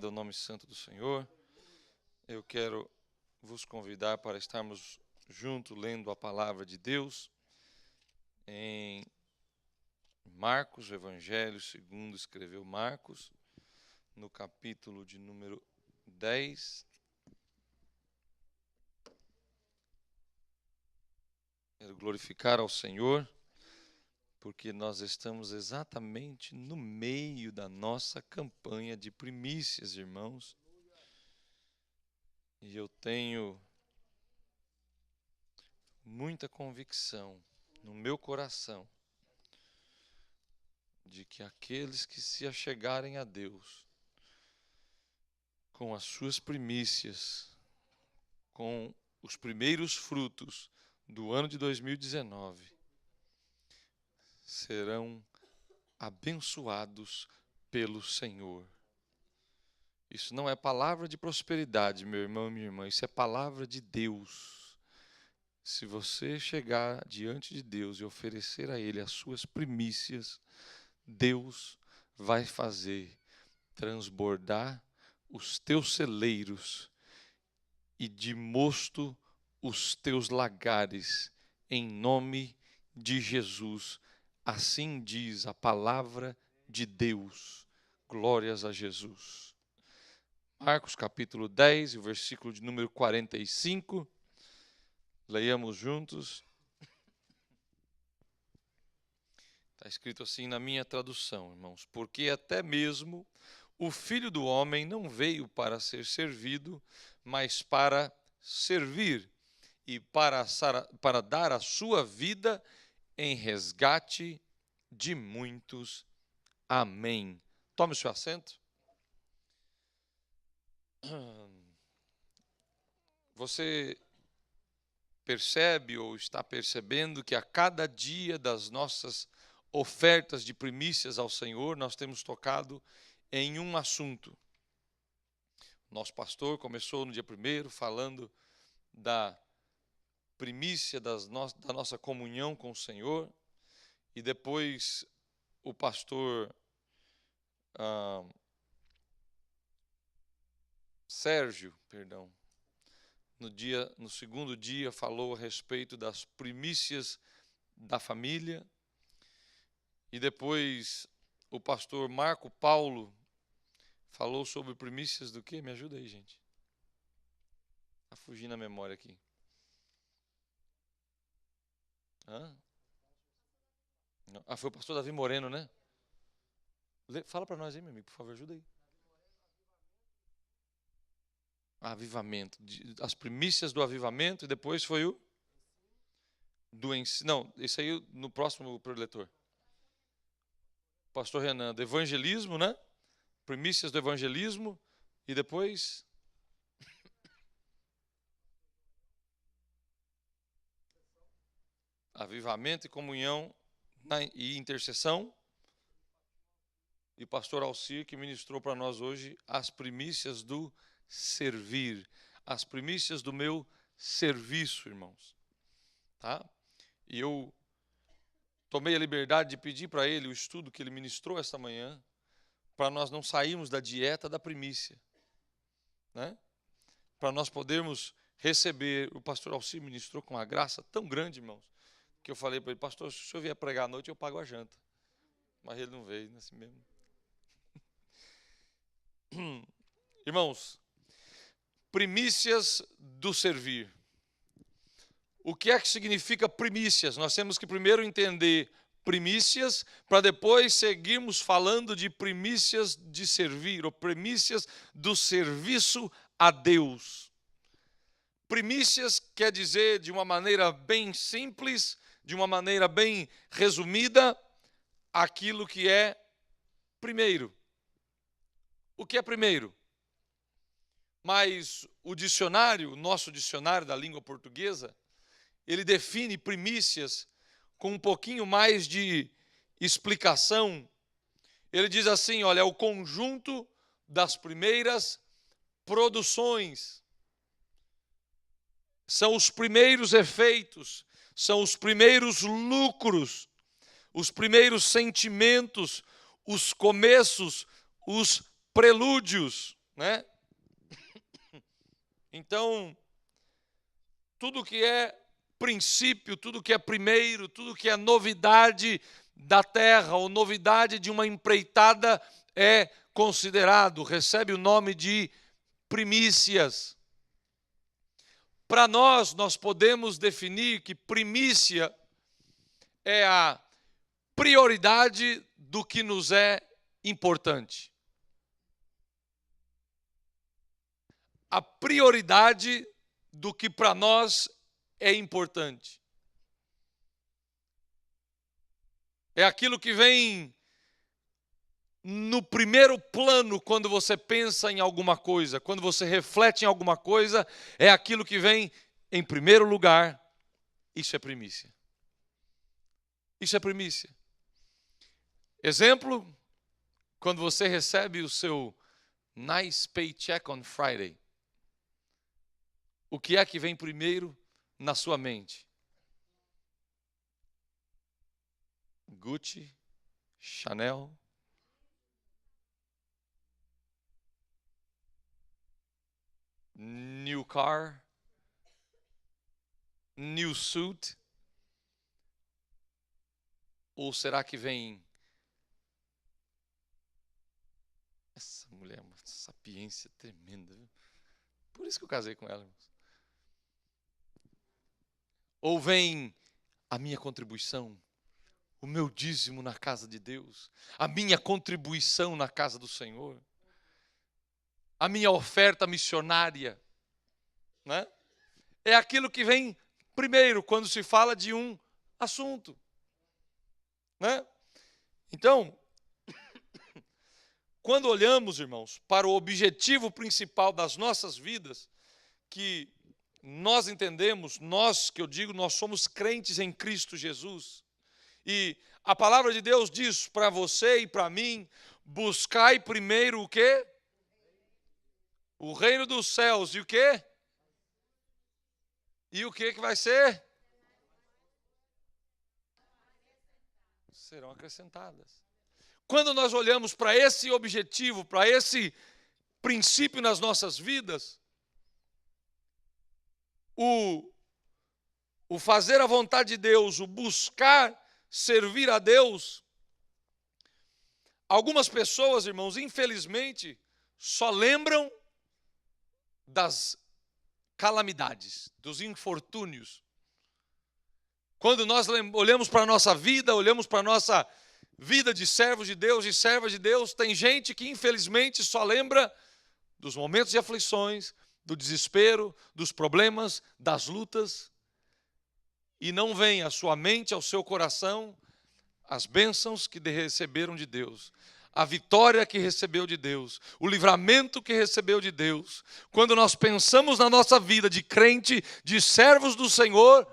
Louvado é o nome santo do Senhor. Eu quero vos convidar para estarmos juntos lendo a palavra de Deus em Marcos, o Evangelho segundo escreveu Marcos, no capítulo de número 10. Quero glorificar ao Senhor, porque nós estamos exatamente no meio da nossa campanha de primícias, irmãos. E eu tenho muita convicção no meu coração de que aqueles que se achegarem a Deus com as suas primícias, com os primeiros frutos do ano de 2019, serão abençoados pelo Senhor. Isso não é palavra de prosperidade, meu irmão e minha irmã, isso é palavra de Deus. Se você chegar diante de Deus e oferecer a Ele as suas primícias, Deus vai fazer transbordar os teus celeiros e de mosto os teus lagares, em nome de Jesus. Assim diz a palavra de Deus. Glórias a Jesus. Marcos capítulo 10, o versículo de número 45. Leiamos juntos. Está escrito assim na minha tradução, irmãos. Porque até mesmo o Filho do Homem não veio para ser servido, mas para servir e para dar a sua vida em resgate de muitos. Amém. Tome o seu assento. Você percebe ou está percebendo que a cada dia das nossas ofertas de primícias ao Senhor, nós temos tocado em um assunto. Nosso pastor começou no dia 1º falando da primícia da nossa comunhão com o Senhor, e depois o pastor Sérgio, no segundo dia falou a respeito das primícias da família, e depois o pastor Marco Paulo falou sobre primícias do quê? Me ajuda aí, gente. Está fugindo a memória aqui. Foi o pastor Davi Moreno, né? Fala para nós aí, meu amigo, por favor, ajuda aí. Avivamento. As primícias do avivamento, e depois foi o do ensino. Não, isso aí no próximo preletor. Pastor Renan, do evangelismo, né? Primícias do evangelismo, e depois avivamento e comunhão e intercessão. E pastor Alcir, que ministrou para nós hoje as primícias do servir, as primícias do meu serviço, irmãos. Tá? E eu tomei a liberdade de pedir para ele o estudo que ele ministrou esta manhã, para nós não sairmos da dieta da primícia, né? Para nós podermos receber. O pastor Alcir ministrou com uma graça tão grande, irmãos, que eu falei para ele: pastor, se o senhor vier pregar à noite, eu pago a janta. Mas ele não veio, assim mesmo. Irmãos, primícias do servir. O que é que significa primícias? Nós temos que primeiro entender primícias, para depois seguirmos falando de primícias de servir, ou primícias do serviço a Deus. Primícias quer dizer, de uma maneira bem simples, de uma maneira bem resumida, aquilo que é primeiro. O que é primeiro? Mas o dicionário, nosso dicionário da língua portuguesa, ele define primícias com um pouquinho mais de explicação. Ele diz assim, olha, é o conjunto das primeiras produções. São os primeiros efeitos, são os primeiros lucros, os primeiros sentimentos, os começos, os prelúdios. né? Então, tudo que é princípio, tudo que é primeiro, tudo que é novidade da terra ou novidade de uma empreitada é considerado, recebe o nome de primícias. Para nós podemos definir que primícia é a prioridade do que nos é importante. A prioridade do que para nós é importante. É aquilo que vem no primeiro plano quando você pensa em alguma coisa, quando você reflete em alguma coisa, é aquilo que vem em primeiro lugar. Isso é primícia. Isso é primícia. Exemplo, quando você recebe o seu nice paycheck on Friday, o que é que vem primeiro na sua mente? Gucci, Chanel, new car, new suit? Ou será que vem... Essa mulher é uma sapiência tremenda, viu? Por isso que eu casei com ela, irmãos. Ou vem a minha contribuição, o meu dízimo na casa de Deus, a minha contribuição na casa do Senhor, a minha oferta missionária, né? É aquilo que vem primeiro quando se fala de um assunto, né? Então, quando olhamos, irmãos, para o objetivo principal das nossas vidas, que nós entendemos, nós, que eu digo, nós somos crentes em Cristo Jesus, e a palavra de Deus diz para você e para mim, buscai primeiro o quê? O reino dos céus, e o quê? E o que vai ser? Serão acrescentadas. Quando nós olhamos para esse objetivo, para esse princípio nas nossas vidas, o fazer a vontade de Deus, o buscar servir a Deus, algumas pessoas, irmãos, infelizmente, só lembram das calamidades, dos infortúnios. Quando nós olhamos para a nossa vida, olhamos para a nossa vida de servos de Deus e servas de Deus, tem gente que infelizmente só lembra dos momentos de aflições, do desespero, dos problemas, das lutas, e não vem à sua mente, ao seu coração, as bênçãos que receberam de Deus, a vitória que recebeu de Deus, o livramento que recebeu de Deus. Quando nós pensamos na nossa vida de crente, de servos do Senhor,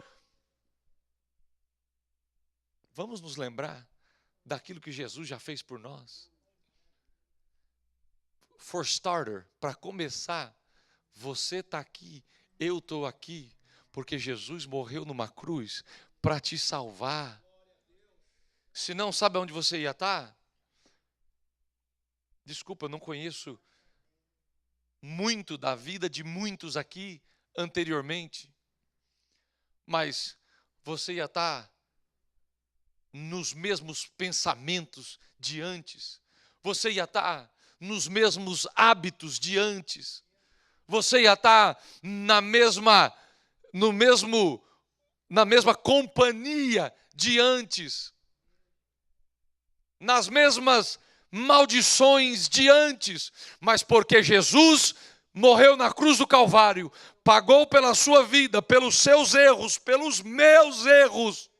vamos nos lembrar daquilo que Jesus já fez por nós. For starter, para começar, você está aqui, eu estou aqui, porque Jesus morreu numa cruz para te salvar. Se não sabe onde você ia estar? Desculpa, eu não conheço muito da vida de muitos aqui anteriormente, mas você ia estar nos mesmos pensamentos de antes, você ia estar nos mesmos hábitos de antes, você ia estar na mesma companhia de antes, nas mesmas maldições de antes, mas porque Jesus morreu na cruz do Calvário, pagou pela sua vida, pelos seus erros, pelos meus erros,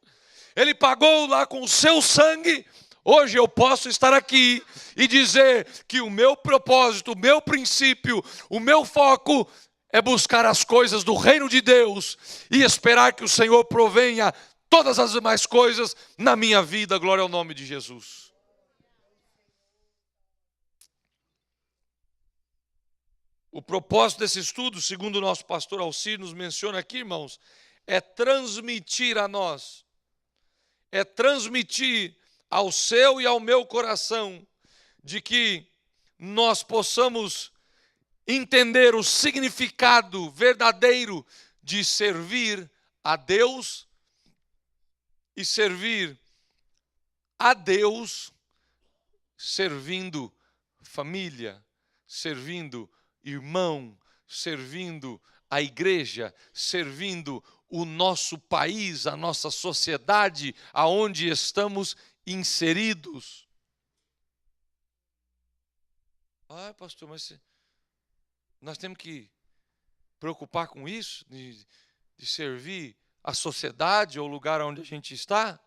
Ele pagou lá com o seu sangue. Hoje eu posso estar aqui e dizer que o meu propósito, o meu princípio, o meu foco é buscar as coisas do reino de Deus e esperar que o Senhor provenha todas as demais coisas na minha vida. Glória ao nome de Jesus. O propósito desse estudo, segundo o nosso pastor Alcir nos menciona aqui, irmãos, é transmitir a nós, é transmitir ao seu e ao meu coração, de que nós possamos entender o significado verdadeiro de servir a Deus e servir a Deus servindo família, servindo irmão, servindo a igreja, servindo o nosso país, a nossa sociedade, aonde estamos inseridos. Ah, pastor, mas nós temos que preocupar com isso, de servir a sociedade ou o lugar onde a gente está?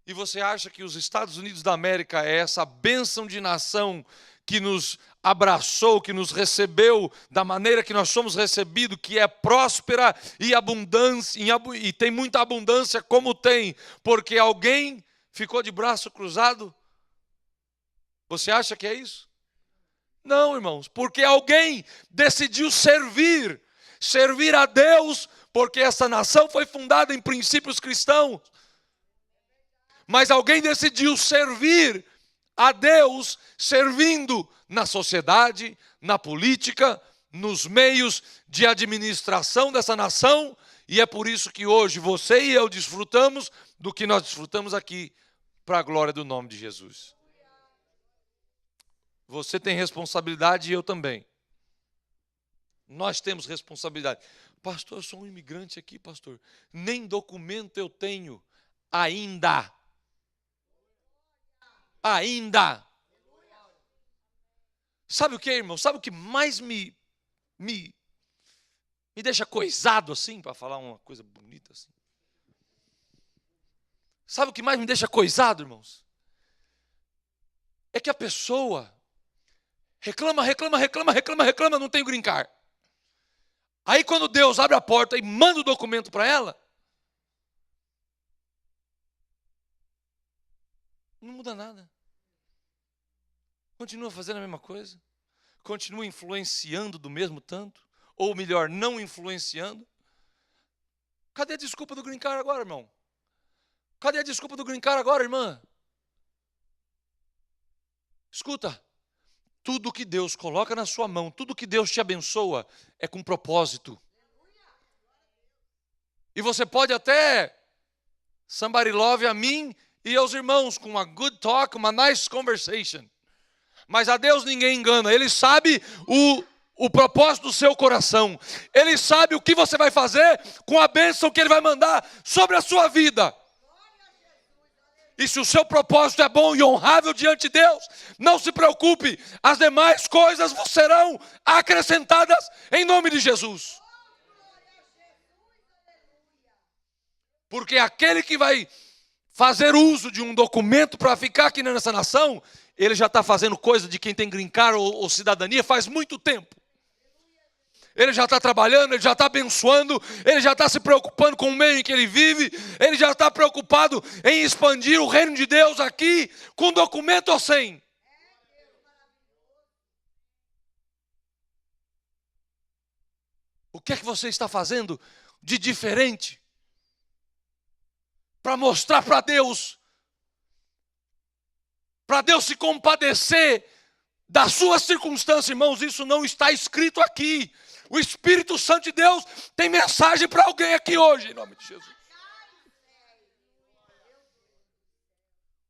E você acha que os Estados Unidos da América é essa bênção de nação que nos abraçou, que nos recebeu da maneira que nós somos recebidos, que é próspera e abundância, e tem muita abundância como tem, porque alguém ficou de braço cruzado? Você acha que é isso? Não, irmãos, porque alguém decidiu servir a Deus, porque essa nação foi fundada em princípios cristãos. Mas alguém decidiu servir a Deus, servindo na sociedade, na política, nos meios de administração dessa nação, e é por isso que hoje você e eu desfrutamos do que nós desfrutamos aqui, para a glória do nome de Jesus. Você tem responsabilidade e eu também. Nós temos responsabilidade. Pastor, eu sou um imigrante aqui, pastor. Nem documento eu tenho ainda. Sabe o que, irmão? Sabe o que mais me deixa coisado assim, para falar uma coisa bonita assim? Sabe o que mais me deixa coisado, irmãos? É que a pessoa reclama, não tem green card. Aí quando Deus abre a porta e manda o documento para ela, não muda nada. Continua fazendo a mesma coisa. Continua influenciando do mesmo tanto. Ou melhor, não influenciando. Cadê a desculpa do green card agora, irmão? Cadê a desculpa do green card agora, irmã? Escuta. Tudo que Deus coloca na sua mão, tudo que Deus te abençoa, é com propósito. E você pode até somebody love a mim e aos irmãos com uma good talk, uma nice conversation. Mas a Deus ninguém engana. Ele sabe o propósito do seu coração. Ele sabe o que você vai fazer com a bênção que Ele vai mandar sobre a sua vida. E se o seu propósito é bom e honrável diante de Deus, não se preocupe. As demais coisas serão acrescentadas em nome de Jesus. Porque aquele que vai fazer uso de um documento para ficar aqui nessa nação, ele já está fazendo coisa de quem tem green card ou cidadania faz muito tempo. Ele já está trabalhando, ele já está abençoando, ele já está se preocupando com o meio em que ele vive, ele já está preocupado em expandir o reino de Deus aqui, com documento ou sem. O que é que você está fazendo de diferente para mostrar para Deus se compadecer da sua circunstância, irmãos? Isso não está escrito aqui. O Espírito Santo de Deus tem mensagem para alguém aqui hoje, em nome de Jesus.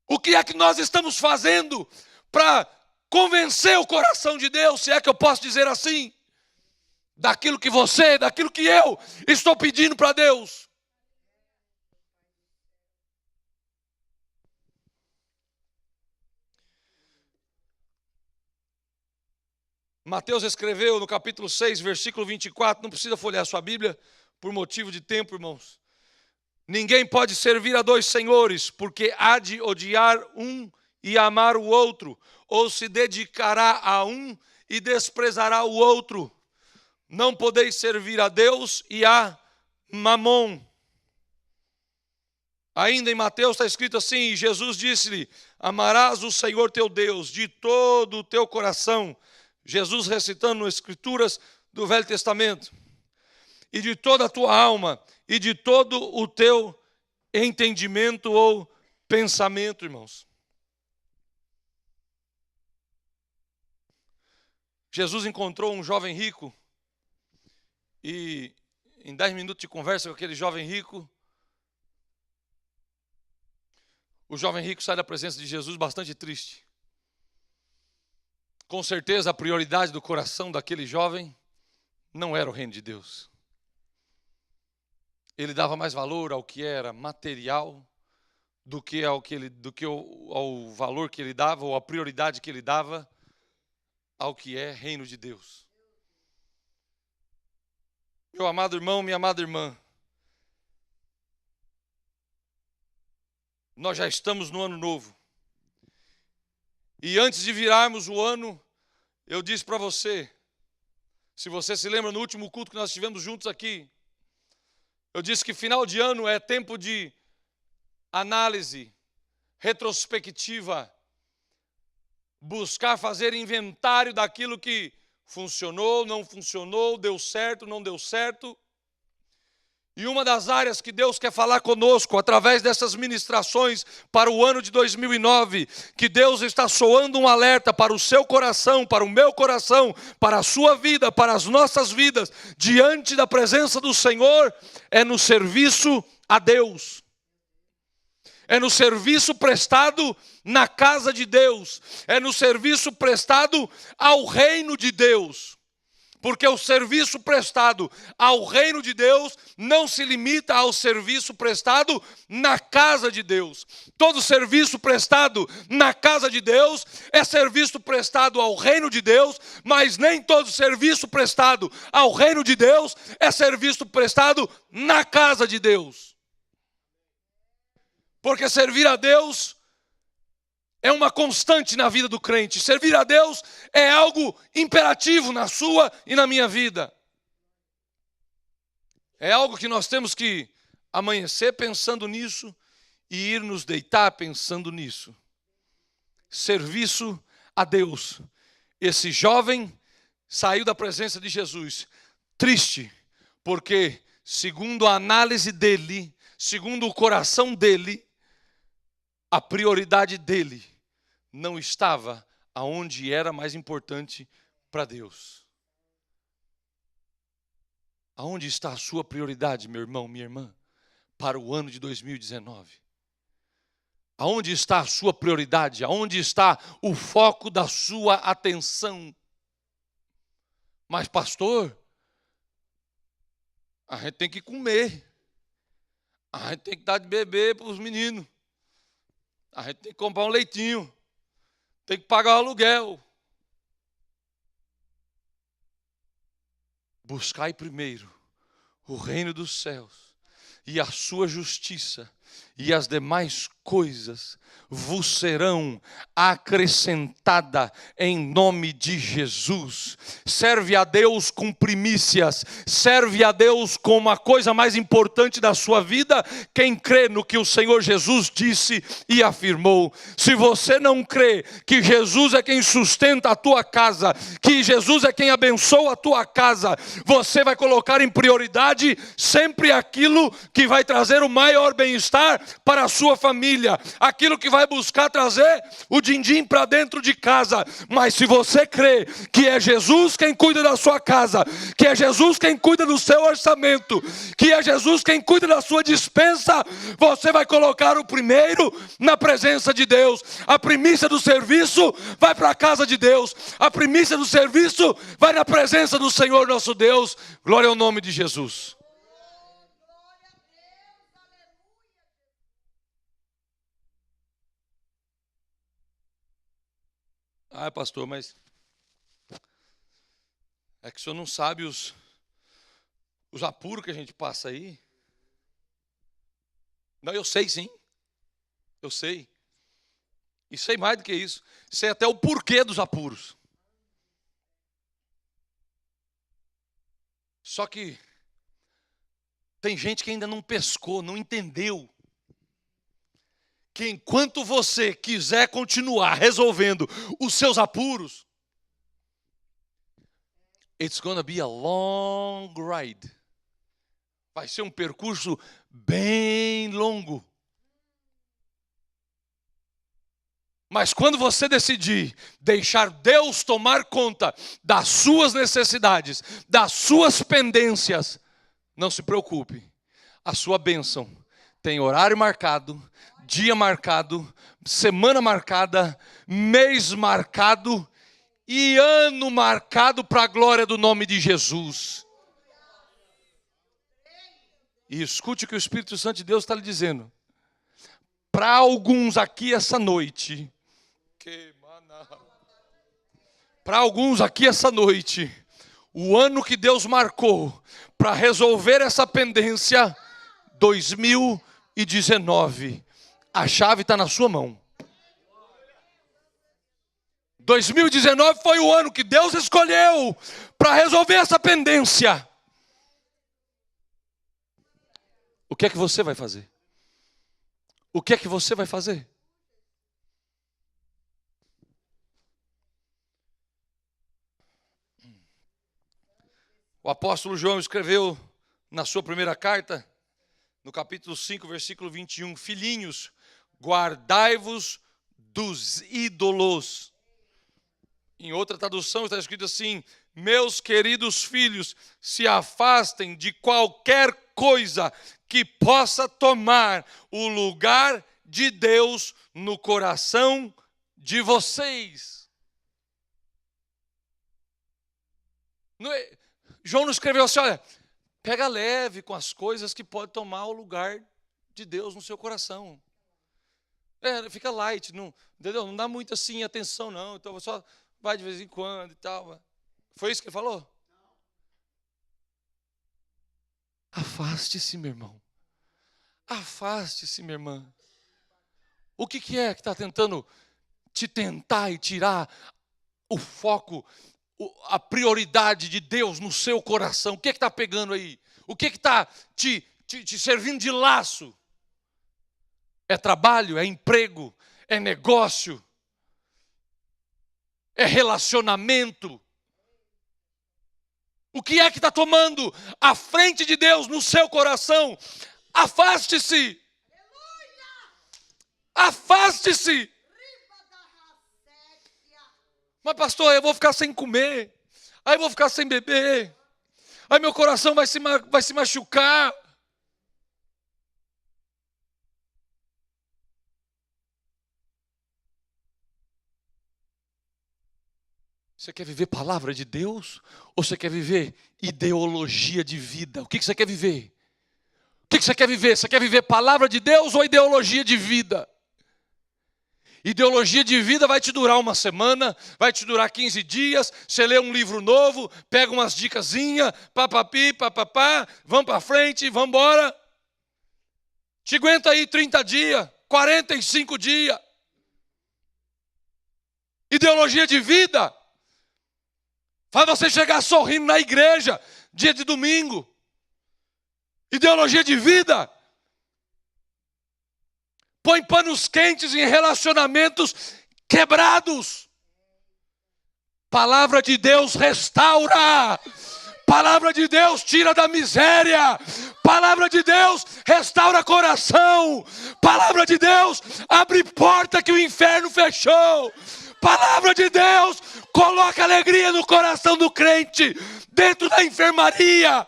O que é que nós estamos fazendo para convencer o coração de Deus, se é que eu posso dizer assim, daquilo que você, daquilo que eu estou pedindo para Deus? Mateus escreveu no capítulo 6, versículo 24, não precisa folhear sua Bíblia, por motivo de tempo, irmãos. Ninguém pode servir a dois senhores, porque há de odiar um e amar o outro, ou se dedicará a um e desprezará o outro. Não podeis servir a Deus e a Mamon. Ainda em Mateus está escrito assim, Jesus disse-lhe, amarás o Senhor teu Deus de todo o teu coração. Jesus recitando as Escrituras do Velho Testamento. E de toda a tua alma, e de todo o teu entendimento ou pensamento, irmãos. Jesus encontrou um jovem rico e em 10 minutos de conversa com aquele jovem rico, o jovem rico sai da presença de Jesus bastante triste. Com certeza a prioridade do coração daquele jovem não era o reino de Deus. Ele dava mais valor ao que era material do que ao valor que ele dava, ou a prioridade que ele dava ao que é reino de Deus. Meu amado irmão, minha amada irmã, nós já estamos no ano novo. E antes de virarmos o ano, eu disse para você, se você se lembra no último culto que nós tivemos juntos aqui, eu disse que final de ano é tempo de análise, retrospectiva, buscar fazer inventário daquilo que funcionou, não funcionou, deu certo, não deu certo. E uma das áreas que Deus quer falar conosco através dessas ministrações para o ano de 2009, que Deus está soando um alerta para o seu coração, para o meu coração, para a sua vida, para as nossas vidas, diante da presença do Senhor, é no serviço a Deus. É no serviço prestado na casa de Deus. É no serviço prestado ao reino de Deus. Porque o serviço prestado ao reino de Deus não se limita ao serviço prestado na casa de Deus. Todo serviço prestado na casa de Deus é serviço prestado ao reino de Deus, mas nem todo serviço prestado ao reino de Deus é serviço prestado na casa de Deus. Porque servir a Deus é uma constante na vida do crente. Servir a Deus é algo imperativo na sua e na minha vida. É algo que nós temos que amanhecer pensando nisso e ir nos deitar pensando nisso. Serviço a Deus. Esse jovem saiu da presença de Jesus triste, porque segundo a análise dele, segundo o coração dele, a prioridade dele não estava aonde era mais importante para Deus. Aonde está a sua prioridade, meu irmão, minha irmã, para o ano de 2019? Aonde está a sua prioridade? Aonde está o foco da sua atenção? Mas, pastor, a gente tem que comer. A gente tem que dar de beber para os meninos. A gente tem que comprar um leitinho. Tem que pagar o aluguel. Buscai primeiro o reino dos céus e a sua justiça, e as demais coisas vos serão acrescentadas em nome de Jesus. Serve a Deus com primícias, serve a Deus como a coisa mais importante da sua vida, quem crê no que o Senhor Jesus disse e afirmou. Se você não crê que Jesus é quem sustenta a tua casa, que Jesus é quem abençoa a tua casa, você vai colocar em prioridade sempre aquilo que vai trazer o maior bem-estar para a sua família, aquilo que vai buscar trazer o din-din para dentro de casa. Mas se você crê que é Jesus quem cuida da sua casa, que é Jesus quem cuida do seu orçamento, que é Jesus quem cuida da sua despensa, você vai colocar o primeiro na presença de Deus. A primícia do serviço vai para a casa de Deus, a primícia do serviço vai na presença do Senhor nosso Deus. Glória ao nome de Jesus. Ah, pastor, mas é que o senhor não sabe os apuros que a gente passa aí. Não, eu sei sim. Eu sei. E sei mais do que isso. Sei até o porquê dos apuros. Só que tem gente que ainda não pescou, não entendeu que enquanto você quiser continuar resolvendo os seus apuros, it's gonna be a long ride. Vai ser um percurso bem longo. Mas quando você decidir deixar Deus tomar conta das suas necessidades, das suas pendências, não se preocupe, a sua bênção tem horário marcado, dia marcado, semana marcada, mês marcado e ano marcado para a glória do nome de Jesus. E escute o que o Espírito Santo de Deus está lhe dizendo. Para alguns aqui essa noite, o ano que Deus marcou para resolver essa pendência, 2019, a chave está na sua mão. 2019 foi o ano que Deus escolheu para resolver essa pendência. O que é que você vai fazer? O que é que você vai fazer? O apóstolo João escreveu na sua primeira carta, no capítulo 5, versículo 21, filhinhos, guardai-vos dos ídolos. Em outra tradução está escrito assim, meus queridos filhos, se afastem de qualquer coisa que possa tomar o lugar de Deus no coração de vocês. João não escreveu assim, olha, pega leve com as coisas que podem tomar o lugar de Deus no seu coração. Fica light, não, entendeu? Não dá muito assim atenção não, então só vai de vez em quando e tal. Foi isso que ele falou? Afaste-se, meu irmão. Afaste-se, minha irmã. O que é que está tentando te tentar e tirar o foco, a prioridade de Deus no seu coração? O que é que está pegando aí? O que é que está te servindo de laço? É trabalho, é emprego, é negócio, é relacionamento. O que é que está tomando a frente de Deus no seu coração? Afaste-se. Afaste-se. Mas pastor, eu vou ficar sem comer. Aí eu vou ficar sem beber. Aí meu coração vai se machucar. Você quer viver palavra de Deus? Ou você quer viver ideologia de vida? O que você quer viver? O que você quer viver? Você quer viver palavra de Deus ou ideologia de vida? Ideologia de vida vai te durar uma semana, vai te durar 15 dias, você lê um livro novo, pega umas dicasinhas, papapi, papapá, vamos para frente, vamos embora. Te aguenta aí 30 dias, 45 dias. Ideologia de vida faz você chegar sorrindo na igreja, dia de domingo. Ideologia de vida põe panos quentes em relacionamentos quebrados. Palavra de Deus restaura. Palavra de Deus tira da miséria. Palavra de Deus restaura coração. Palavra de Deus abre porta que o inferno fechou. Palavra de Deus coloca alegria no coração do crente dentro da enfermaria.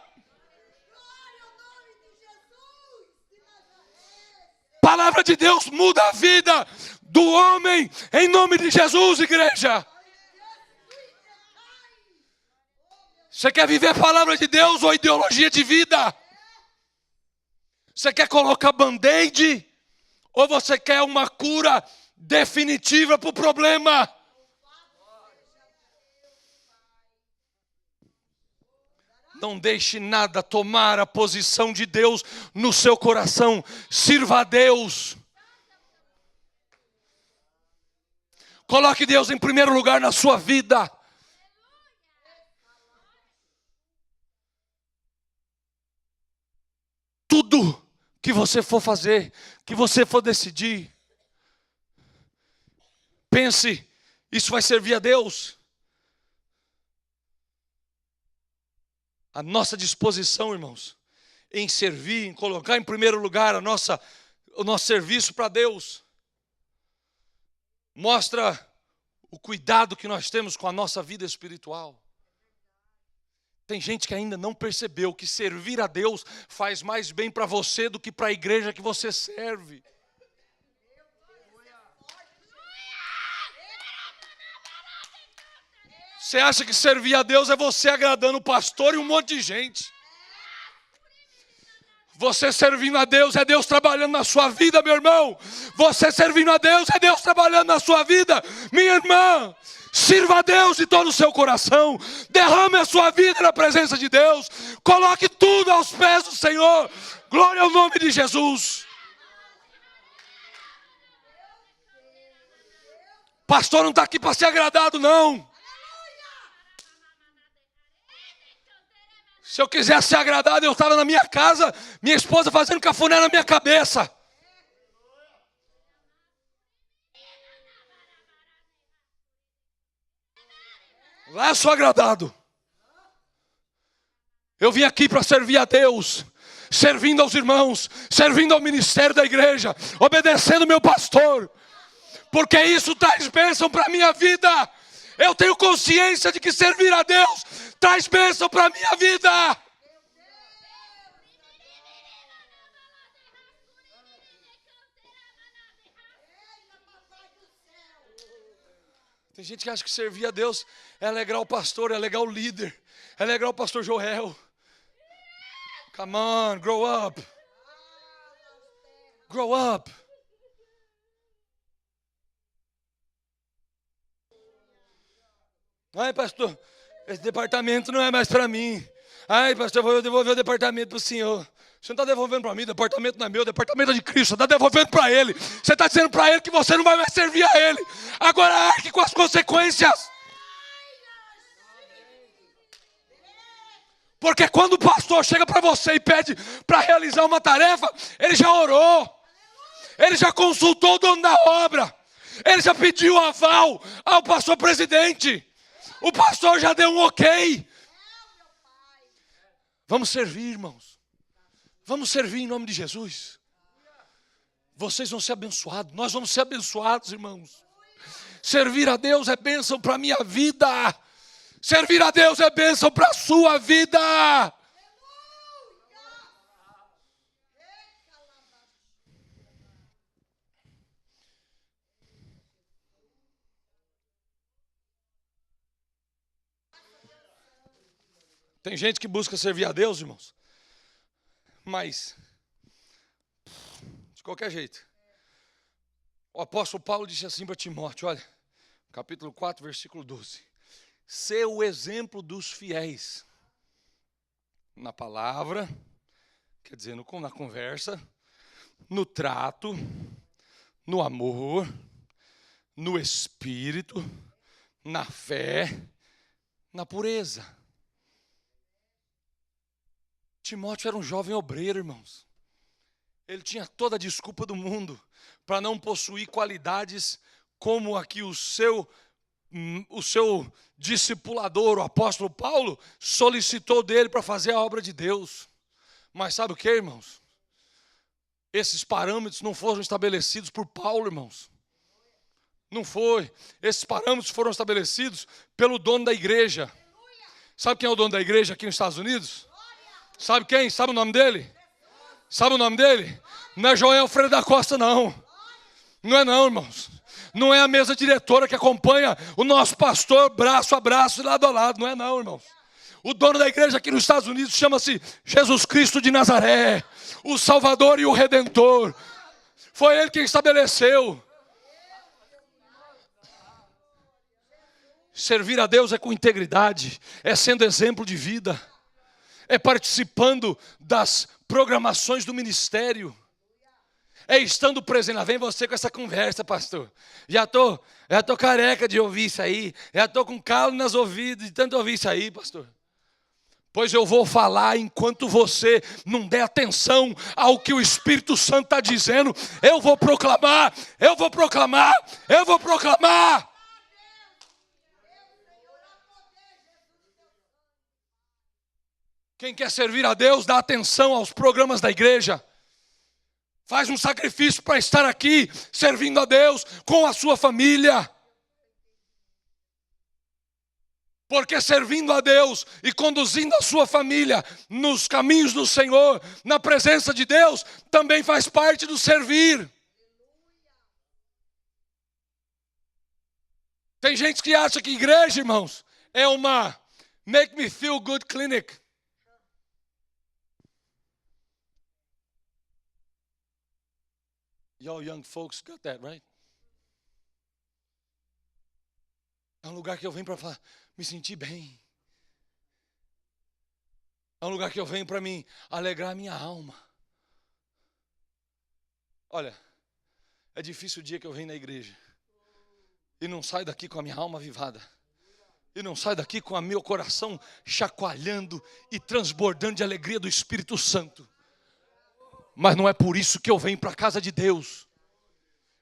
Palavra de Deus muda a vida do homem em nome de Jesus, igreja. Você quer viver a palavra de Deus ou ideologia de vida? Você quer colocar band-aid ou você quer uma cura definitiva para o problema? Não deixe nada tomar a posição de Deus no seu coração. Sirva a Deus. Coloque Deus em primeiro lugar na sua vida. Tudo que você for fazer, que você for decidir, pense, isso vai servir a Deus? A nossa disposição, irmãos, em servir, em colocar em primeiro lugar o nosso serviço para Deus, Mostra o cuidado que nós temos com a nossa vida espiritual. Tem gente que ainda não percebeu que servir a Deus faz mais bem para você do que para a igreja que você serve. Você acha que servir a Deus é você agradando o pastor e um monte de gente. Você servindo a Deus é Deus trabalhando na sua vida, meu irmão. Você servindo a Deus é Deus trabalhando na sua vida, minha irmã. Sirva a Deus de todo o seu coração. Derrame a sua vida na presença de Deus. Coloque tudo aos pés do Senhor. Glória ao nome de Jesus. Pastor não está aqui para ser agradado, não. Se eu quisesse ser agradado, eu estava na minha casa, minha esposa fazendo cafuné na minha cabeça. Lá eu sou agradado. Eu vim aqui para servir a Deus, servindo aos irmãos, servindo ao ministério da igreja, obedecendo meu pastor, porque isso traz bênção para a minha vida. Eu tenho consciência de que servir a Deus traz bênção para a minha vida. Tem gente que acha que servir a Deus é alegrar o pastor, é alegrar o líder, é alegrar o pastor Joel. Come on, grow up. Grow up. Ai, pastor, esse departamento não é mais para mim. Ai, pastor, eu vou devolver o departamento para o senhor. Você não está devolvendo para mim, o departamento não é meu, o departamento é de Cristo. Você está devolvendo para Ele. Você está dizendo para Ele que você não vai mais servir a Ele. Agora arque com as consequências. Porque quando o pastor chega para você e pede para realizar uma tarefa, ele já orou. Ele já consultou o dono da obra. Ele já pediu aval ao pastor presidente. O pastor já deu um ok. Vamos servir, irmãos. Vamos servir em nome de Jesus. Vocês vão ser abençoados. Nós vamos ser abençoados, irmãos. Servir a Deus é bênção para a minha vida. Servir a Deus é bênção para a sua vida. Tem gente que busca servir a Deus, irmãos, mas de qualquer jeito. O apóstolo Paulo disse assim para Timóteo, olha, capítulo 4, versículo 12. Ser o exemplo dos fiéis na palavra, quer dizer, na conversa, no trato, no amor, no espírito, na fé, na pureza. Timóteo era um jovem obreiro, irmãos. Ele tinha toda a desculpa do mundo para não possuir qualidades como aqui o seu discipulador, o apóstolo Paulo, solicitou dele para fazer a obra de Deus. Mas sabe o que, irmãos? Esses parâmetros não foram estabelecidos por Paulo, irmãos. Não foi. Esses parâmetros foram estabelecidos pelo dono da igreja. Sabe quem é o dono da igreja aqui nos Estados Unidos? Sabe quem? Sabe o nome dele? Sabe o nome dele? Não é Joel Freire da Costa, não. Não é não, irmãos. Não é a mesa diretora que acompanha o nosso pastor braço a braço e lado a lado. Não é não, irmãos. O dono da igreja aqui nos Estados Unidos chama-se Jesus Cristo de Nazaré, o Salvador e o Redentor. Foi Ele quem estabeleceu. Servir a Deus é com integridade, é sendo exemplo de vida, é participando das programações do ministério, é estando presente. Lá vem você com essa conversa, pastor. Já tô careca de ouvir isso aí, já tô com calo nas ouvidas de tanto ouvir isso aí, pastor. Pois eu vou falar enquanto você não der atenção ao que o Espírito Santo está dizendo. Eu vou proclamar, eu vou proclamar, eu vou proclamar. Quem quer servir a Deus, dá atenção aos programas da igreja. Faz um sacrifício para estar aqui, servindo a Deus, com a sua família. Porque servindo a Deus e conduzindo a sua família nos caminhos do Senhor, na presença de Deus, também faz parte do servir. Tem gente que acha que igreja, irmãos, é uma make me feel good clinic. Y'all young folks got that, right? É um lugar que eu venho para me sentir bem. É um lugar que eu venho para me alegrar a minha alma. Olha, é difícil o dia que eu venho na igreja e não saio daqui com a minha alma avivada. E não saio daqui com o meu coração chacoalhando e transbordando de alegria do Espírito Santo. Mas não é por isso que eu venho para a casa de Deus.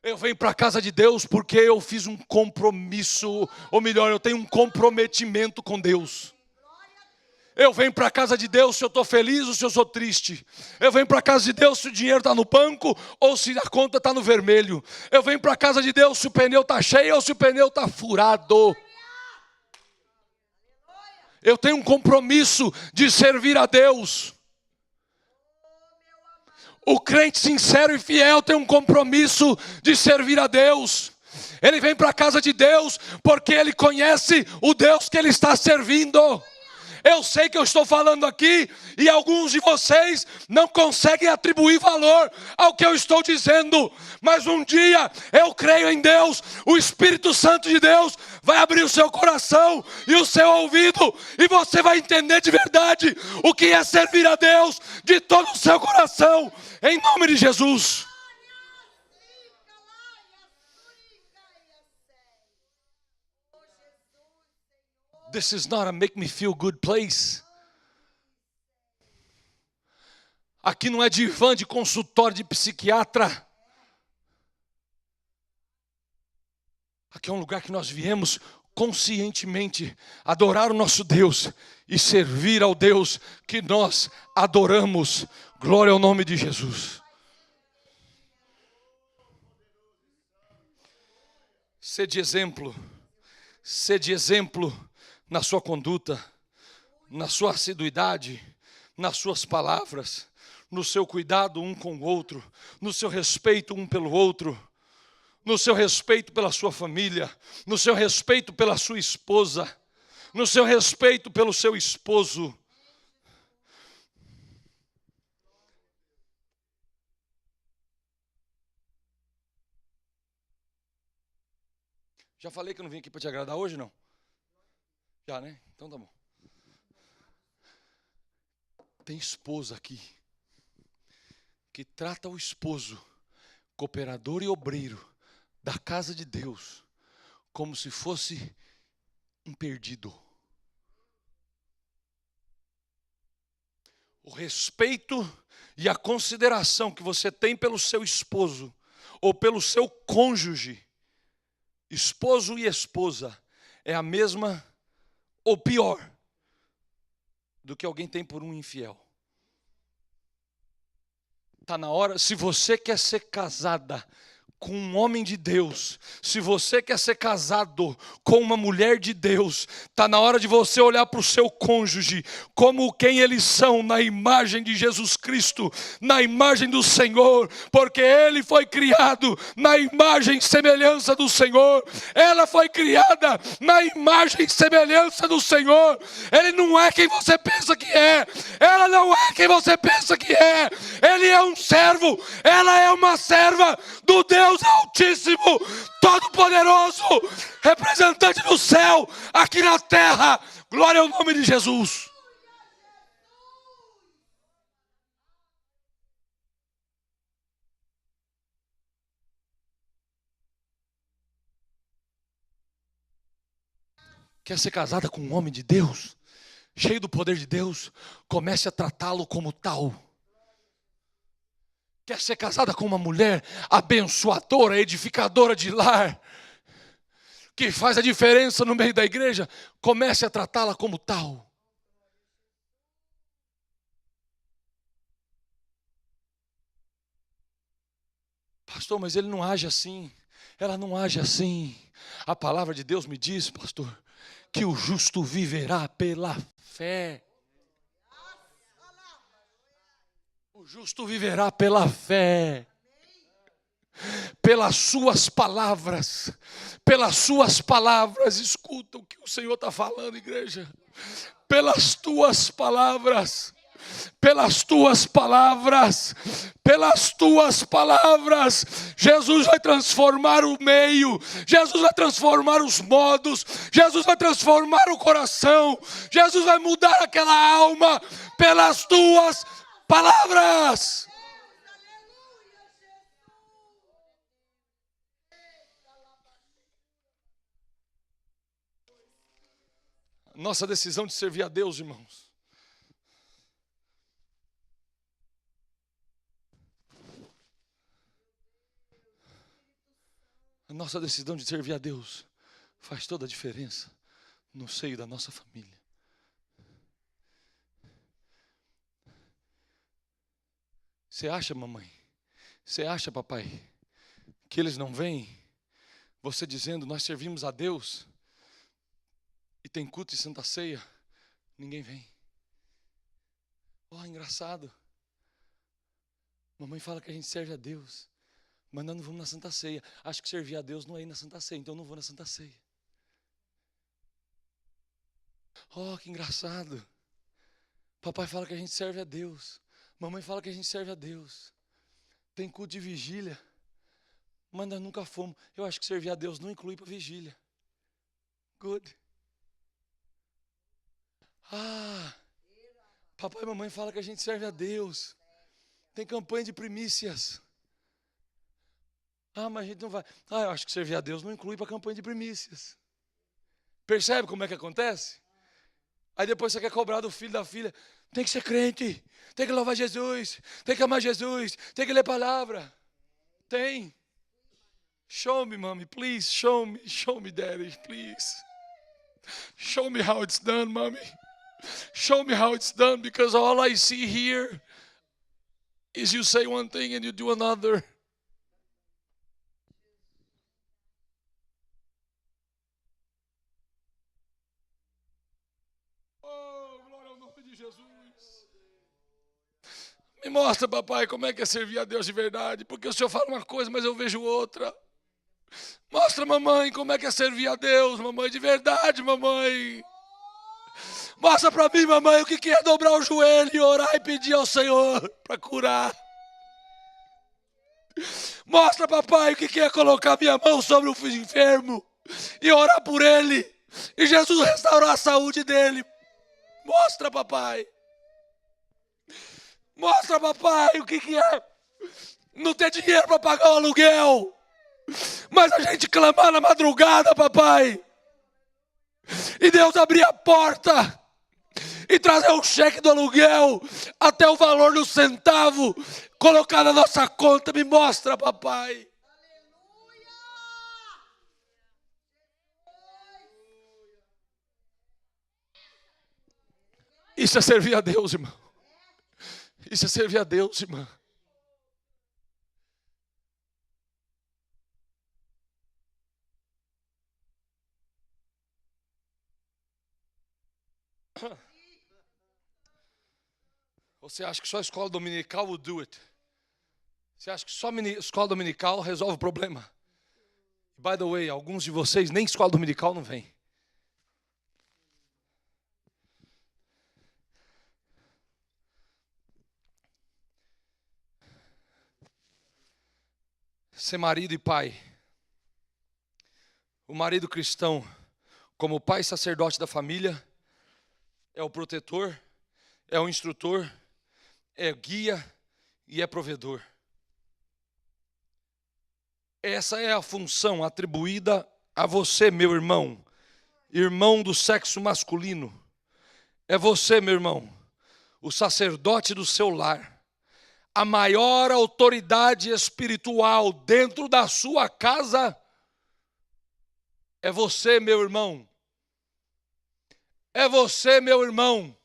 Eu venho para a casa de Deus porque eu fiz um compromisso, ou melhor, eu tenho um comprometimento com Deus. Eu venho para a casa de Deus se eu estou feliz ou se eu sou triste. Eu venho para a casa de Deus se o dinheiro está no banco ou se a conta está no vermelho. Eu venho para a casa de Deus se o pneu está cheio ou se o pneu está furado. Eu tenho um compromisso de servir a Deus. O crente sincero e fiel tem um compromisso de servir a Deus. Ele vem para a casa de Deus porque ele conhece o Deus que ele está servindo. Eu sei que eu estou falando aqui e alguns de vocês não conseguem atribuir valor ao que eu estou dizendo. Mas um dia eu creio em Deus, o Espírito Santo de Deus vai abrir o seu coração e o seu ouvido e você vai entender de verdade o que é servir a Deus de todo o seu coração, em nome de Jesus. This is not a make me feel good place. Aqui não é divã de consultório de psiquiatra. Aqui é um lugar que nós viemos conscientemente adorar o nosso Deus e servir ao Deus que nós adoramos. Glória ao nome de Jesus. Sede exemplo na sua conduta, na sua assiduidade, nas suas palavras, no seu cuidado um com o outro, no seu respeito um pelo outro, no seu respeito pela sua família, no seu respeito pela sua esposa, no seu respeito pelo seu esposo. Já falei que eu não vim aqui para te agradar hoje, não? Já, né? Então tá bom. Tem esposa aqui que trata o esposo, cooperador e obreiro da casa de Deus, como se fosse um perdido. O respeito e a consideração que você tem pelo seu esposo ou pelo seu cônjuge, esposo e esposa, é a mesma ou pior do que alguém tem por um infiel. Está na hora, se você quer ser casada com um homem de Deus, se você quer ser casado com uma mulher de Deus, está na hora de você olhar para o seu cônjuge como quem eles são na imagem de Jesus Cristo, na imagem do Senhor, porque ele foi criado na imagem e semelhança do Senhor, ela foi criada na imagem e semelhança do Senhor. Ele não é quem você pensa que é, ela não é quem você pensa que é, ele é um servo, ela é uma serva do Deus Altíssimo, Todo-Poderoso, representante do céu aqui na terra. Glória ao nome de Jesus. Quer ser casada com um homem de Deus, cheio do poder de Deus? Comece a tratá-lo como tal. Quer ser casada com uma mulher abençoadora, edificadora de lar, que faz a diferença no meio da igreja? Comece a tratá-la como tal. Pastor, mas ele não age assim. Ela não age assim. A palavra de Deus me diz, pastor, que o justo viverá pela fé. O justo viverá pela fé. Pelas suas palavras. Pelas suas palavras. Escuta o que o Senhor está falando, igreja. Pelas tuas palavras. Pelas tuas palavras, pelas tuas palavras, Jesus vai transformar o meio, Jesus vai transformar os modos, Jesus vai transformar o coração, Jesus vai mudar aquela alma, pelas tuas palavras. Nossa decisão de servir a Deus, irmãos, a nossa decisão de servir a Deus faz toda a diferença no seio da nossa família. Você acha, mamãe? Você acha, papai, que eles não vêm? Você dizendo, nós servimos a Deus e tem culto e Santa Ceia, ninguém vem. Oh, engraçado. Mamãe fala que a gente serve a Deus, mas nós não vamos na Santa Ceia. Acho que servir a Deus não é ir na Santa Ceia, então eu não vou na Santa Ceia. Oh, que engraçado. Papai fala que a gente serve a Deus. Mamãe fala que a gente serve a Deus. Tem culto de vigília, mas nós nunca fomos. Eu acho que servir a Deus não inclui para vigília. Good. Papai e mamãe falam que a gente serve a Deus. Tem campanha de primícias. Mas a gente não vai. Eu acho que servir a Deus não inclui para campanha de primícias. Percebe como é que acontece? Aí depois você quer cobrar do filho, da filha. Tem que ser crente, tem que louvar Jesus, tem que amar Jesus, tem que ler palavra. Tem. Show me, mommy, please. Show me, daddy, please. Show me how it's done, mommy. Show me how it's done, because all I see here is you say one thing and you do another. Oh, glória ao nome de Jesus. Me mostra, papai, como é que é servir a Deus de verdade, porque o Senhor fala uma coisa, mas eu vejo outra. Mostra, mamãe, como é que é servir a Deus, mamãe, de verdade, mamãe. Mostra para mim, mamãe, o que é dobrar o joelho e orar e pedir ao Senhor para curar. Mostra, papai, o que é colocar minha mão sobre o filho enfermo e orar por ele e Jesus restaurar a saúde dele. Mostra, papai. Mostra, papai, o que é não ter dinheiro para pagar o aluguel, mas a gente clamar na madrugada, papai, e Deus abrir a porta e trazer o cheque do aluguel até o valor do centavo, colocar na nossa conta. Me mostra, papai. Isso é servir a Deus, irmão. Isso é servir a Deus, irmã. Você acha que só a escola dominical will do it? Você acha que só a escola dominical resolve o problema? By the way, alguns de vocês nem escola dominical não vem. Ser marido e pai. O marido cristão, como pai sacerdote da família, é o protetor, é o instrutor, é guia e é provedor. Essa é a função atribuída a você, meu irmão, irmão do sexo masculino. É você, meu irmão, o sacerdote do seu lar. A maior autoridade espiritual dentro da sua casa é você, meu irmão. É você, meu irmão.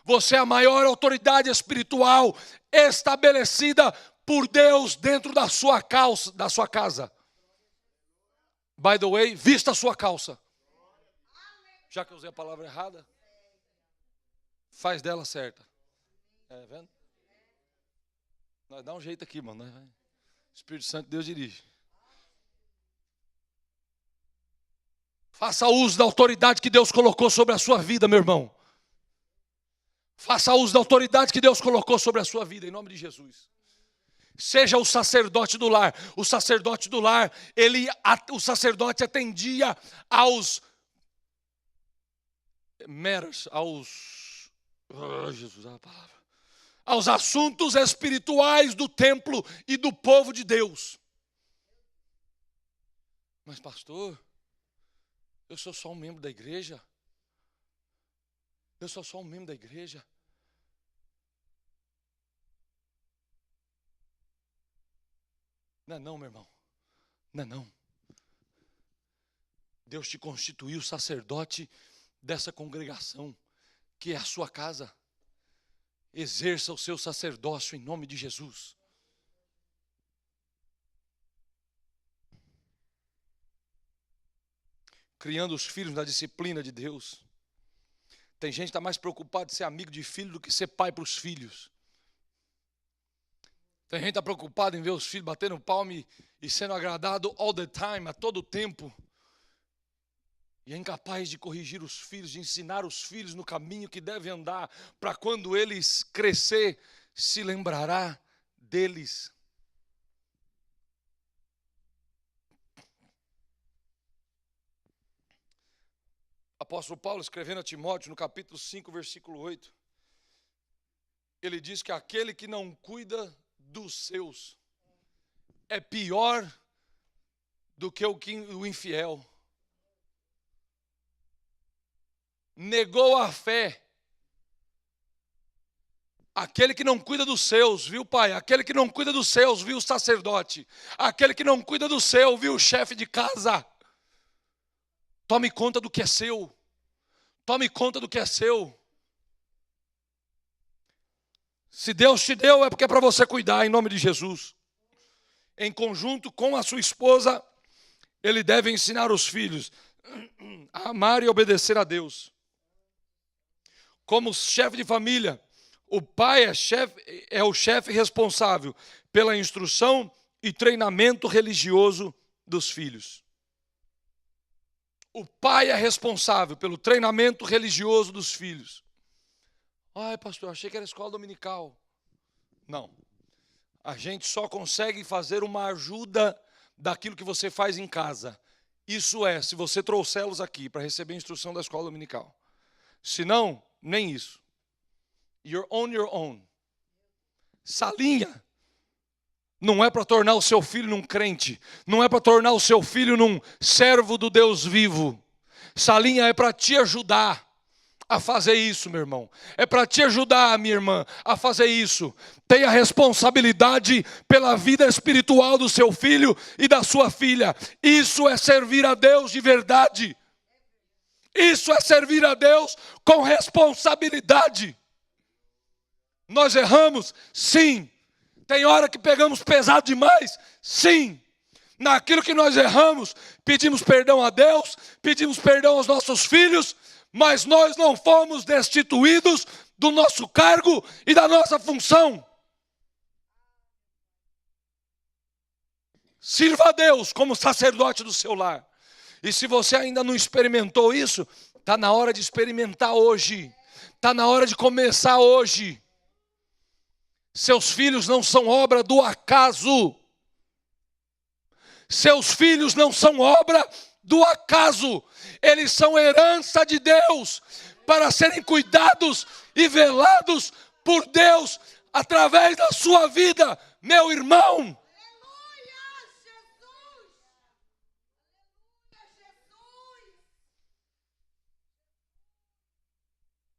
Você é a maior autoridade espiritual estabelecida por Deus dentro da sua casa. By the way, vista a sua calça. Já que eu usei a palavra errada, faz dela certa. Vendo? Nós dá um jeito aqui, mano. Espírito Santo, Deus dirige. Faça uso da autoridade que Deus colocou sobre a sua vida, meu irmão. Faça uso da autoridade que Deus colocou sobre a sua vida, em nome de Jesus. Seja o sacerdote do lar. O sacerdote do lar, o sacerdote atendia aos meros, Jesus, a palavra. Aos assuntos espirituais do templo e do povo de Deus. Mas pastor, eu sou só um membro da igreja. Eu sou só um membro da igreja. Não, meu irmão. Não. Deus te constituiu sacerdote dessa congregação, que é a sua casa. Exerça o seu sacerdócio em nome de Jesus. Criando os filhos na disciplina de Deus. Tem gente que está mais preocupada de ser amigo de filho do que ser pai para os filhos. Tem gente que está preocupada em ver os filhos batendo palma e sendo agradado all the time, a todo tempo. E é incapaz de corrigir os filhos, de ensinar os filhos no caminho que devem andar, para quando eles crescer, se lembrará deles. Apóstolo Paulo, escrevendo a Timóteo, no capítulo 5, versículo 8, ele diz que aquele que não cuida dos seus é pior do que o infiel. Negou a fé. Aquele que não cuida dos seus, viu, pai? Aquele que não cuida dos seus, viu, o sacerdote? Aquele que não cuida do seu, viu, o chefe de casa? Tome conta do que é seu. Tome conta do que é seu. Se Deus te deu, é porque é para você cuidar, em nome de Jesus. Em conjunto com a sua esposa, ele deve ensinar os filhos a amar e obedecer a Deus. Como chefe de família, o pai é o chefe responsável pela instrução e treinamento religioso dos filhos. O pai é responsável pelo treinamento religioso dos filhos. Ai, pastor, achei que era escola dominical. Não. A gente só consegue fazer uma ajuda daquilo que você faz em casa. Isso é, se você trouxê-los aqui para receber a instrução da escola dominical. Se não, nem isso. You're on your own. Salinha não é para tornar o seu filho num crente. Não é para tornar o seu filho num servo do Deus vivo. Salinha é para te ajudar a fazer isso, meu irmão. É para te ajudar, minha irmã, a fazer isso. Tenha responsabilidade pela vida espiritual do seu filho e da sua filha. Isso é servir a Deus de verdade. Isso é servir a Deus com responsabilidade. Nós erramos? Sim. Tem hora que pegamos pesado demais? Sim. Naquilo que nós erramos, pedimos perdão a Deus, pedimos perdão aos nossos filhos, mas nós não fomos destituídos do nosso cargo e da nossa função. Sirva a Deus como sacerdote do seu lar. E se você ainda não experimentou isso, está na hora de experimentar hoje. Está na hora de começar hoje. Seus filhos não são obra do acaso. Seus filhos não são obra do acaso. Eles são herança de Deus para serem cuidados e velados por Deus através da sua vida, meu irmão.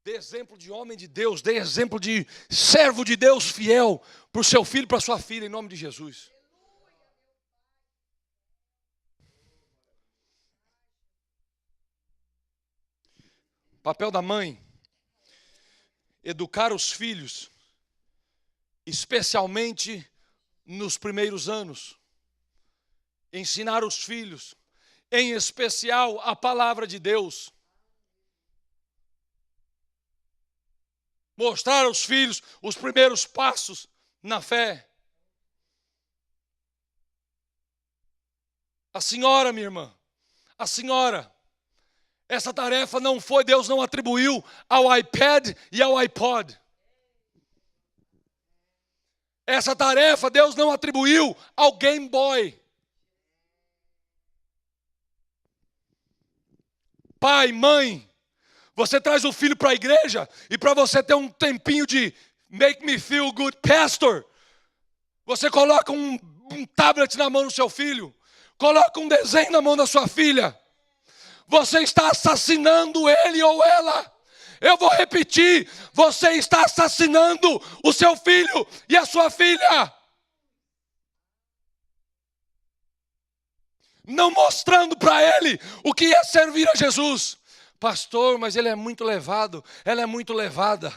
Dê exemplo de homem de Deus, dê exemplo de servo de Deus fiel para o seu filho e para a sua filha, em nome de Jesus. Papel da mãe, educar os filhos, especialmente nos primeiros anos. Ensinar os filhos, em especial a palavra de Deus. Mostrar aos filhos os primeiros passos na fé. A senhora, minha irmã, a senhora, essa tarefa não foi, Deus não atribuiu ao iPad e ao iPod. Essa tarefa Deus não atribuiu ao Game Boy. Pai, mãe, você traz o filho para a igreja e para você ter um tempinho de make me feel good, pastor, você coloca um tablet na mão do seu filho, coloca um desenho na mão da sua filha. Você está assassinando ele ou ela. Eu vou repetir, você está assassinando o seu filho e a sua filha. Não mostrando para ele o que é servir a Jesus. Pastor, mas ele é muito levado, ela é muito levada.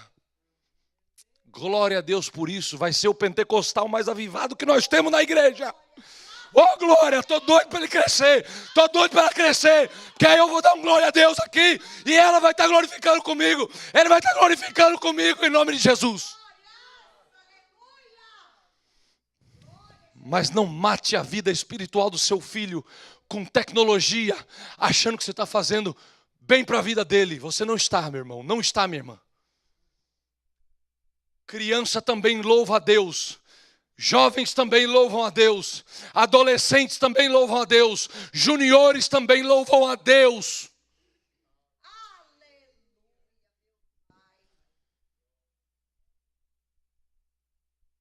Glória a Deus por isso, vai ser o pentecostal mais avivado que nós temos na igreja. Oh glória, estou doido para ele crescer, estou doido para ela crescer, porque aí eu vou dar um glória a Deus aqui, e ela vai estar glorificando comigo, ele vai estar glorificando comigo em nome de Jesus. Mas não mate a vida espiritual do seu filho com tecnologia, achando que você está fazendo bem para a vida dele. Você não está, meu irmão, não está, minha irmã. Criança também louva a Deus. Jovens também louvam a Deus. Adolescentes também louvam a Deus. Juniores também louvam a Deus.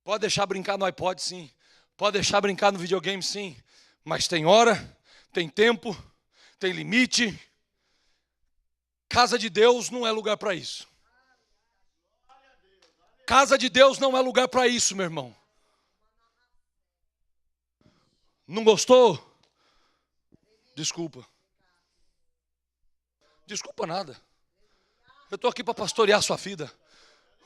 Pode deixar brincar no iPod, sim. Pode deixar brincar no videogame, sim. Mas tem hora, tem tempo, tem limite. Casa de Deus não é lugar para isso. Casa de Deus não é lugar para isso, meu irmão. Não gostou? Desculpa. Desculpa nada. Eu estou aqui para pastorear a sua vida.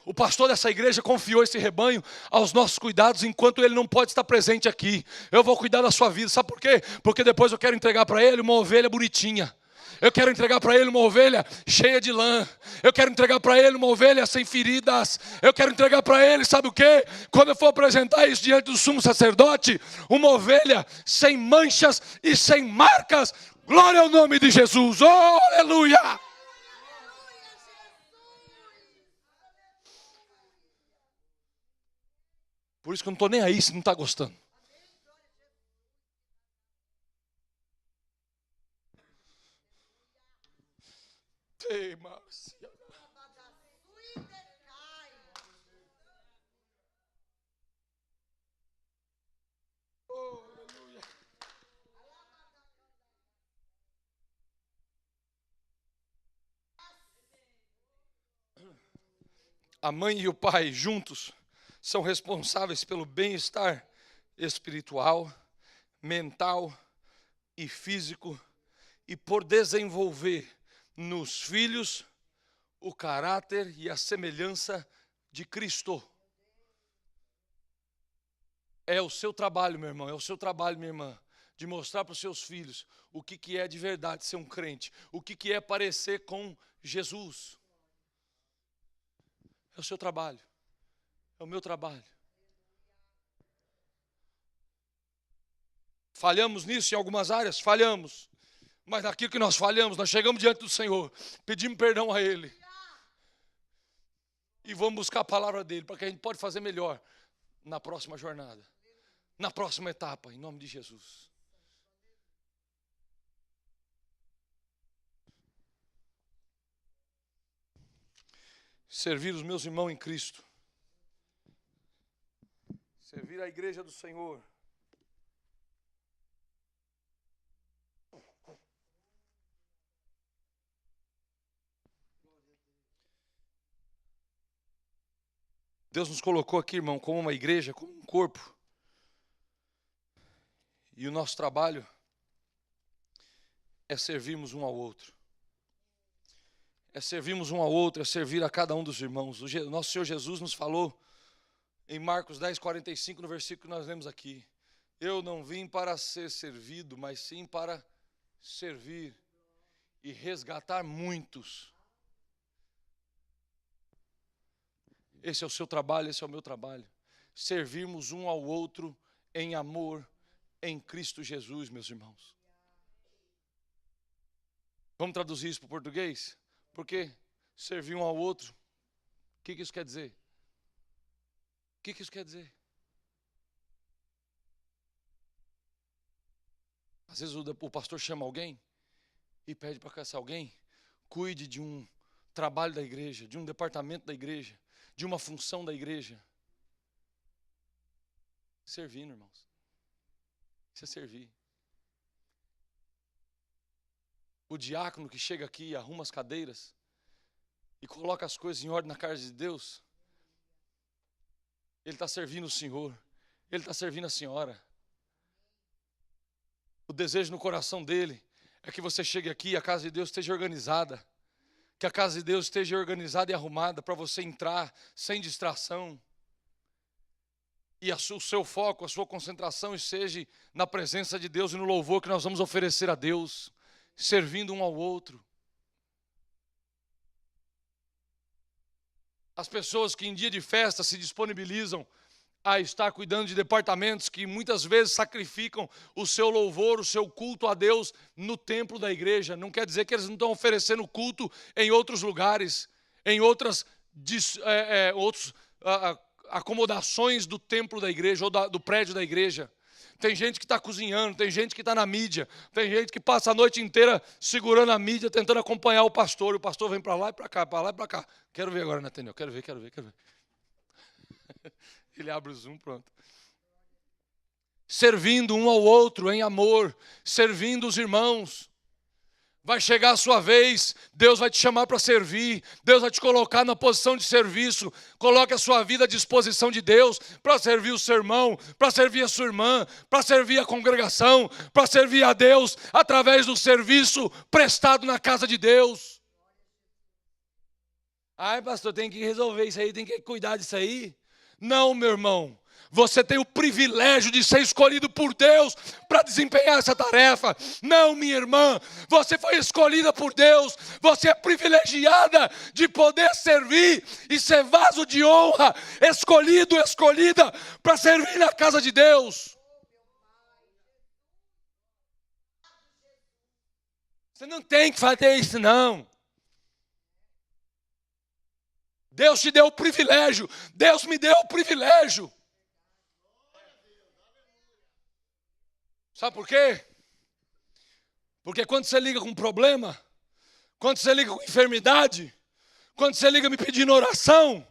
O pastor dessa igreja confiou esse rebanho aos nossos cuidados enquanto ele não pode estar presente aqui. Eu vou cuidar da sua vida. Sabe por quê? Porque depois eu quero entregar para ele uma ovelha bonitinha. Eu quero entregar para ele uma ovelha cheia de lã. Eu quero entregar para ele uma ovelha sem feridas. Eu quero entregar para ele, sabe o quê? Quando eu for apresentar isso diante do sumo sacerdote, uma ovelha sem manchas e sem marcas. Glória ao nome de Jesus. Oh, aleluia! Por isso que eu não estou nem aí se não está gostando. Ei, Márcia. Oh, aleluia. A mãe e o pai juntos são responsáveis pelo bem-estar espiritual, mental e físico e por desenvolver nos filhos o caráter e a semelhança de Cristo. É o seu trabalho, meu irmão, é o seu trabalho, minha irmã, de mostrar para os seus filhos o que é de verdade ser um crente, o que é parecer com Jesus. É o seu trabalho. É o meu trabalho. Falhamos nisso em algumas áreas? Falhamos. Mas naquilo que nós falhamos, nós chegamos diante do Senhor, pedimos perdão a Ele. E vamos buscar a palavra dEle, para que a gente pode fazer melhor na próxima jornada. Na próxima etapa, em nome de Jesus. Servir os meus irmãos em Cristo. Servir a igreja do Senhor. Deus nos colocou aqui, irmão, como uma igreja, como um corpo. E o nosso trabalho é servirmos um ao outro. É servirmos um ao outro, é servir a cada um dos irmãos. O nosso Senhor Jesus nos falou Em Marcos 10:45, no versículo que nós lemos aqui. Eu não vim para ser servido, mas sim para servir e resgatar muitos. Esse é o seu trabalho, esse é o meu trabalho. Servirmos um ao outro em amor, em Cristo Jesus, meus irmãos. Vamos traduzir isso para o português? Porque servir um ao outro, o que isso quer dizer? O que isso quer dizer? Às vezes o pastor chama alguém e pede para que esse alguém cuide de um trabalho da igreja, de um departamento da igreja, de uma função da igreja. Servindo, irmãos. Isso é servir. O diácono que chega aqui e arruma as cadeiras e coloca as coisas em ordem na casa de Deus, ele está servindo o Senhor, ele está servindo a senhora. O desejo no coração dele é que você chegue aqui e a casa de Deus esteja organizada, que a casa de Deus esteja organizada e arrumada para você entrar sem distração. E o seu foco, a sua concentração esteja na presença de Deus e no louvor que nós vamos oferecer a Deus, servindo um ao outro. As pessoas que em dia de festa se disponibilizam a estar cuidando de departamentos que muitas vezes sacrificam o seu louvor, o seu culto a Deus no templo da igreja. Não quer dizer que eles não estão oferecendo culto em outros lugares, em outras acomodações do templo da igreja ou do prédio da igreja. Tem gente que está cozinhando, tem gente que está na mídia, tem gente que passa a noite inteira segurando a mídia, tentando acompanhar o pastor. E o pastor vem para lá e para cá, para lá e para cá. Quero ver agora, Nathaniel, quero ver. Ele abre o Zoom, pronto. Servindo um ao outro em amor, servindo os irmãos. Vai chegar a sua vez, Deus vai te chamar para servir, Deus vai te colocar na posição de serviço. Coloque a sua vida à disposição de Deus para servir o seu irmão, para servir a sua irmã, para servir a congregação, para servir a Deus através do serviço prestado na casa de Deus. Ai, pastor, tem que resolver isso aí, tem que cuidar disso aí. Não, meu irmão. Você tem o privilégio de ser escolhido por Deus para desempenhar essa tarefa. Não, minha irmã, você foi escolhida por Deus. Você é privilegiada de poder servir e ser vaso de honra, escolhida para servir na casa de Deus. Você não tem que fazer isso, não. Deus te deu o privilégio. Deus me deu o privilégio. Sabe por quê? Porque quando você liga com um problema, quando você liga com enfermidade, quando você liga me pedindo oração,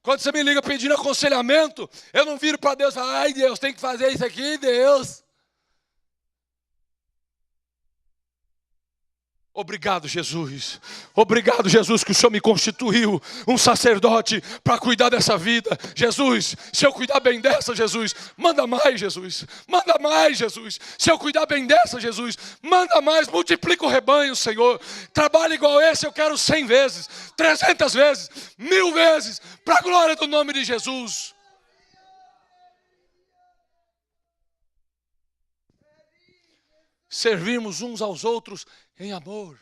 quando você me liga pedindo aconselhamento, eu não viro para Deus e falo, ai Deus, tem que fazer isso aqui, Deus. Obrigado, Jesus. Obrigado, Jesus, que o Senhor me constituiu um sacerdote para cuidar dessa vida. Jesus, se eu cuidar bem dessa, Jesus, manda mais, Jesus. Manda mais, Jesus. Se eu cuidar bem dessa, Jesus, manda mais. Multiplica o rebanho, Senhor. Trabalho igual esse eu quero 100 vezes, 300 vezes, 1000 vezes, para a glória do nome de Jesus. Servirmos uns aos outros em amor.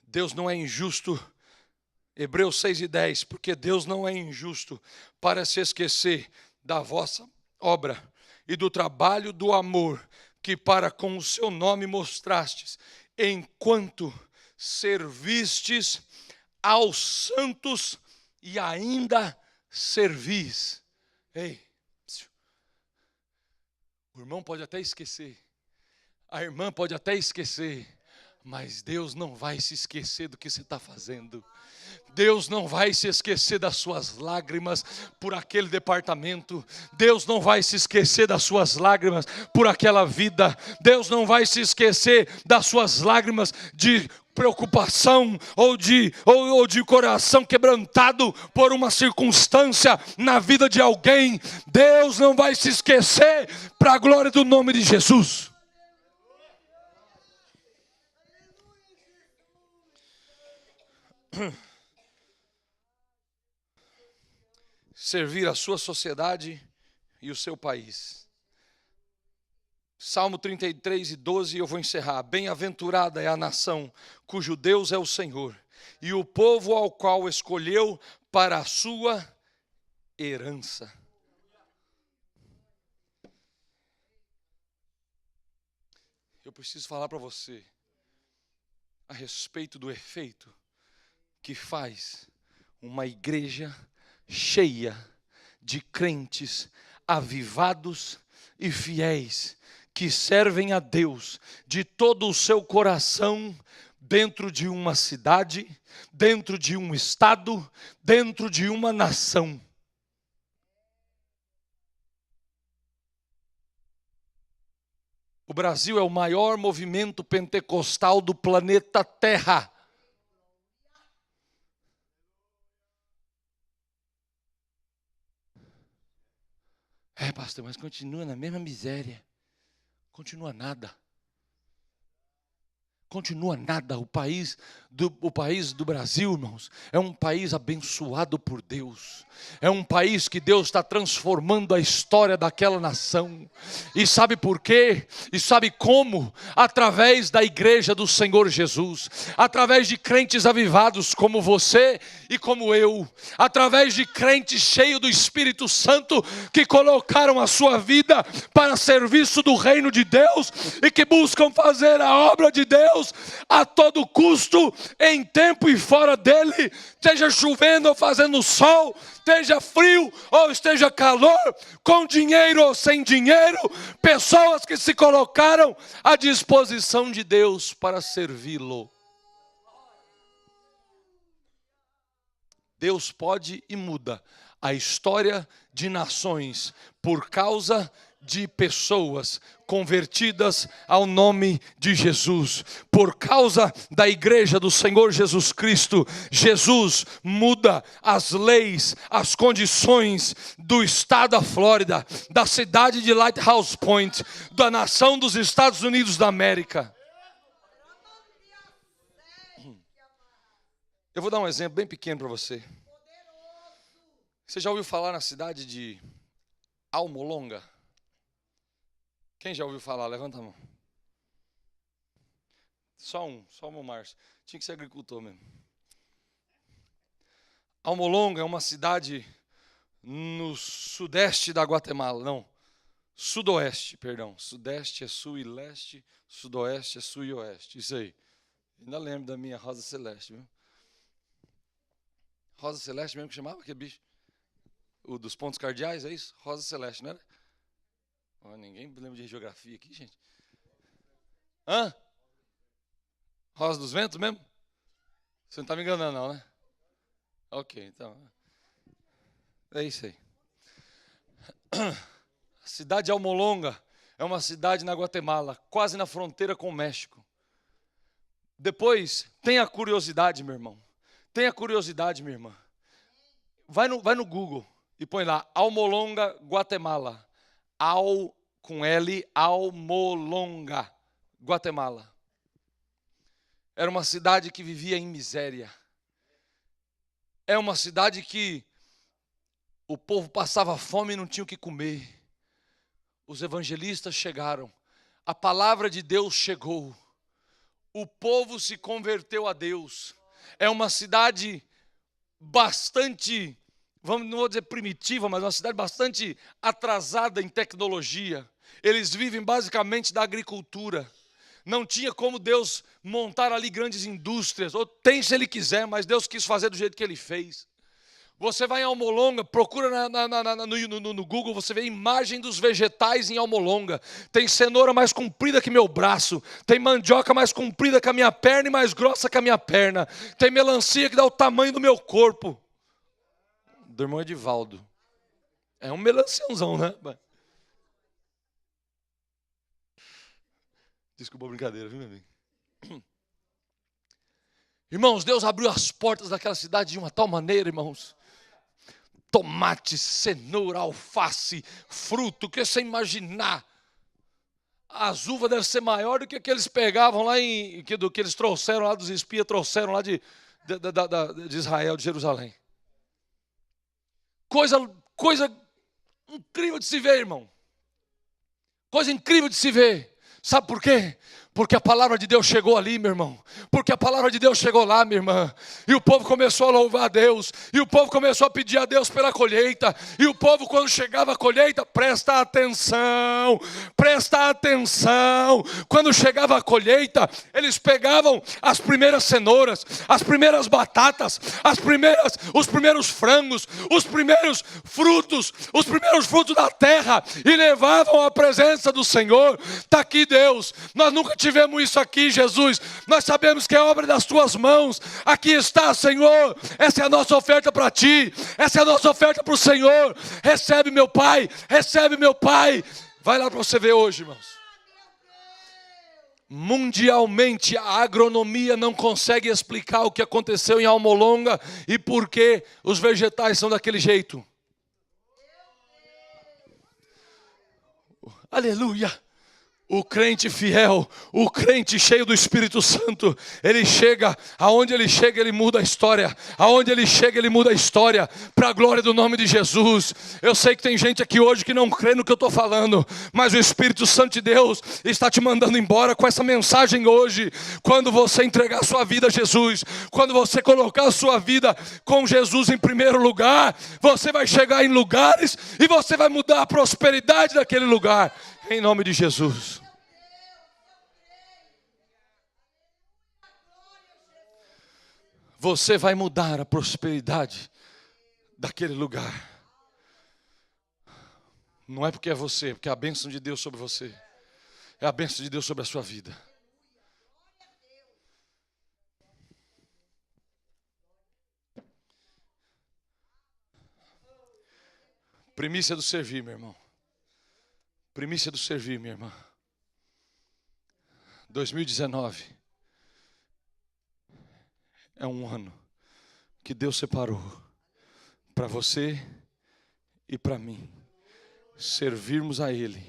Deus não é injusto, Hebreus 6:10, porque Deus não é injusto para se esquecer da vossa obra e do trabalho do amor que para com o seu nome mostrastes, enquanto servistes aos santos e ainda servis. Ei, o irmão pode até esquecer, a irmã pode até esquecer, mas Deus não vai se esquecer do que você está fazendo. Deus não vai se esquecer das suas lágrimas por aquele departamento. Deus não vai se esquecer das suas lágrimas por aquela vida. Deus não vai se esquecer das suas lágrimas de preocupação ou de coração quebrantado por uma circunstância na vida de alguém. Deus não vai se esquecer para a glória do nome de Jesus. servir a sua sociedade e o seu país. Salmo 33:12, eu vou encerrar. Bem-aventurada é a nação cujo Deus é o Senhor, e o povo ao qual escolheu para a sua herança. Eu preciso falar para você a respeito do efeito que faz uma igreja cheia de crentes avivados e fiéis que servem a Deus de todo o seu coração, dentro de uma cidade, dentro de um estado, dentro de uma nação. O Brasil é o maior movimento pentecostal do planeta Terra. Pastor, mas continua na mesma miséria. Continua nada. Continua nada. O país do Brasil, irmãos, é um país abençoado por Deus. É um país que Deus está transformando a história daquela nação. E sabe por quê? E sabe como? Através da igreja do Senhor Jesus. Através de crentes avivados como você e como eu. Através de crentes cheios do Espírito Santo que colocaram a sua vida para serviço do reino de Deus e que buscam fazer a obra de Deus a todo custo, em tempo e fora dele, esteja chovendo ou fazendo sol, esteja frio ou esteja calor, com dinheiro ou sem dinheiro, pessoas que se colocaram à disposição de Deus para servi-lo. Deus pode e muda a história de nações por causa de pessoas convertidas ao nome de Jesus. Por causa da igreja do Senhor Jesus Cristo, Jesus muda as leis, as condições do estado da Flórida, da cidade de Lighthouse Point, da nação dos Estados Unidos da América. Eu vou dar um exemplo bem pequeno para você. Você já ouviu falar na cidade de Almolonga? Quem já ouviu falar? Levanta a mão. Só um, Márcio. Tinha que ser agricultor mesmo. Almolonga é uma cidade no sudeste da Guatemala. Não, sudoeste, perdão. Sudeste é sul e leste, sudoeste é sul e oeste. Isso aí. Ainda lembro da minha Rosa Celeste, viu? Rosa Celeste mesmo que chamava aquele bicho? O dos pontos cardeais, é isso? Rosa Celeste, não era? Oh, ninguém lembra de geografia aqui, gente. Hã? Rosa dos Ventos mesmo? Você não está me enganando, não, né? Ok, então. É isso aí. A cidade de Almolonga é uma cidade na Guatemala, quase na fronteira com o México. Depois, tenha curiosidade, meu irmão. Tenha curiosidade, minha irmã. Vai no Google e põe lá, Almolonga, Guatemala. Com L, Almolonga, Guatemala. Era uma cidade que vivia em miséria. É uma cidade que o povo passava fome e não tinha o que comer. Os evangelistas chegaram. A palavra de Deus chegou. O povo se converteu a Deus. É uma cidade bastante, não vou dizer primitiva, mas uma cidade bastante atrasada em tecnologia. Eles vivem basicamente da agricultura. Não tinha como Deus montar ali grandes indústrias. Ou tem se Ele quiser, mas Deus quis fazer do jeito que Ele fez. Você vai em Almolonga, procura no Google, você vê a imagem dos vegetais em Almolonga. Tem cenoura mais comprida que meu braço. Tem mandioca mais comprida que a minha perna e mais grossa que a minha perna. Tem melancia que dá o tamanho do meu corpo. Do irmão Edivaldo. É um melanciãozão, né? Desculpa a brincadeira, viu, meu amigo? Irmãos, Deus abriu as portas daquela cidade de uma tal maneira, irmãos. Tomate, cenoura, alface, fruto, o que você imaginar. As uvas devem ser maior do que eles pegavam lá, do que eles trouxeram lá dos espias, trouxeram lá de de Israel, de Jerusalém. Coisa incrível de se ver, irmão. Coisa incrível de se ver. Sabe por quê? Porque a palavra de Deus chegou ali, meu irmão. Porque a palavra de Deus chegou lá, minha irmã. E o povo começou a louvar a Deus. E o povo começou a pedir a Deus pela colheita. E o povo, quando chegava a colheita, presta atenção. Presta atenção. Quando chegava a colheita, eles pegavam as primeiras cenouras, as primeiras batatas, os primeiros frangos, os primeiros frutos da terra, e levavam à presença do Senhor. Está aqui, Deus. Nós nunca tivemos isso aqui, Jesus. Nós sabemos que é obra das tuas mãos. Aqui está, Senhor. Essa é a nossa oferta para ti. Essa é a nossa oferta para o Senhor. Recebe, meu Pai. Recebe, meu Pai. Vai lá para você ver hoje, irmãos. Mundialmente, a agronomia não consegue explicar o que aconteceu em Almolonga e por que os vegetais são daquele jeito. Aleluia. O crente fiel, o crente cheio do Espírito Santo, ele chega, aonde ele chega ele muda a história, aonde ele chega ele muda a história, para a glória do nome de Jesus. Eu sei que tem gente aqui hoje que não crê no que eu estou falando, mas o Espírito Santo de Deus está te mandando embora com essa mensagem hoje. Quando você entregar a sua vida a Jesus, quando você colocar a sua vida com Jesus em primeiro lugar, você vai chegar em lugares e você vai mudar a prosperidade daquele lugar, em nome de Jesus. Você vai mudar a prosperidade daquele lugar. Não é porque é você, é porque é a bênção de Deus sobre você. É a bênção de Deus sobre a sua vida. Primícia do servir, meu irmão. Primícia do servir, minha irmã. 2019 é um ano que Deus separou para você e para mim servirmos a Ele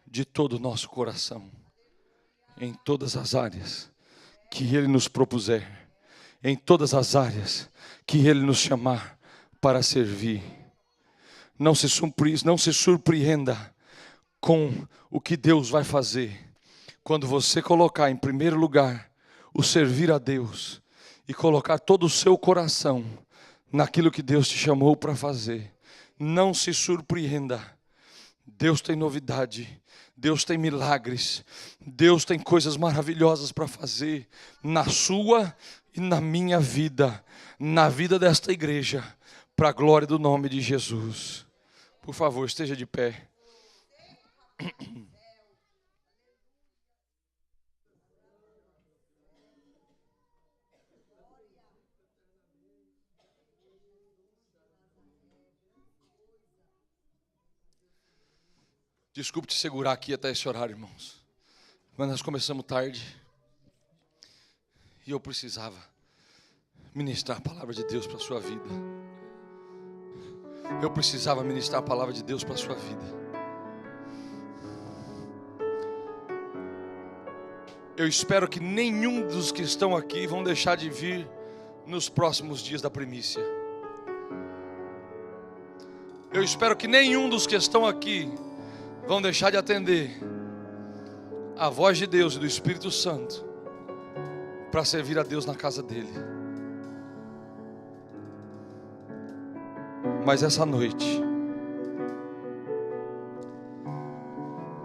de todo o nosso coração, em todas as áreas que Ele nos propuser, em todas as áreas que Ele nos chamar para servir. Não se surpreenda com o que Deus vai fazer quando você colocar em primeiro lugar o servir a Deus e colocar todo o seu coração naquilo que Deus te chamou para fazer. Não se surpreenda. Deus tem novidade, Deus tem milagres, Deus tem coisas maravilhosas para fazer na sua e na minha vida, na vida desta igreja, para a glória do nome de Jesus. Por favor, esteja de pé. Desculpe te segurar aqui até esse horário, irmãos, mas nós começamos tarde e eu precisava ministrar a palavra de Deus para a sua vida. Eu precisava ministrar a palavra de Deus para a sua vida. Eu espero que nenhum dos que estão aqui vão deixar de vir nos próximos dias da primícia. Eu espero que nenhum dos que estão aqui vão deixar de atender a voz de Deus e do Espírito Santo para servir a Deus na casa dele. Mas essa noite,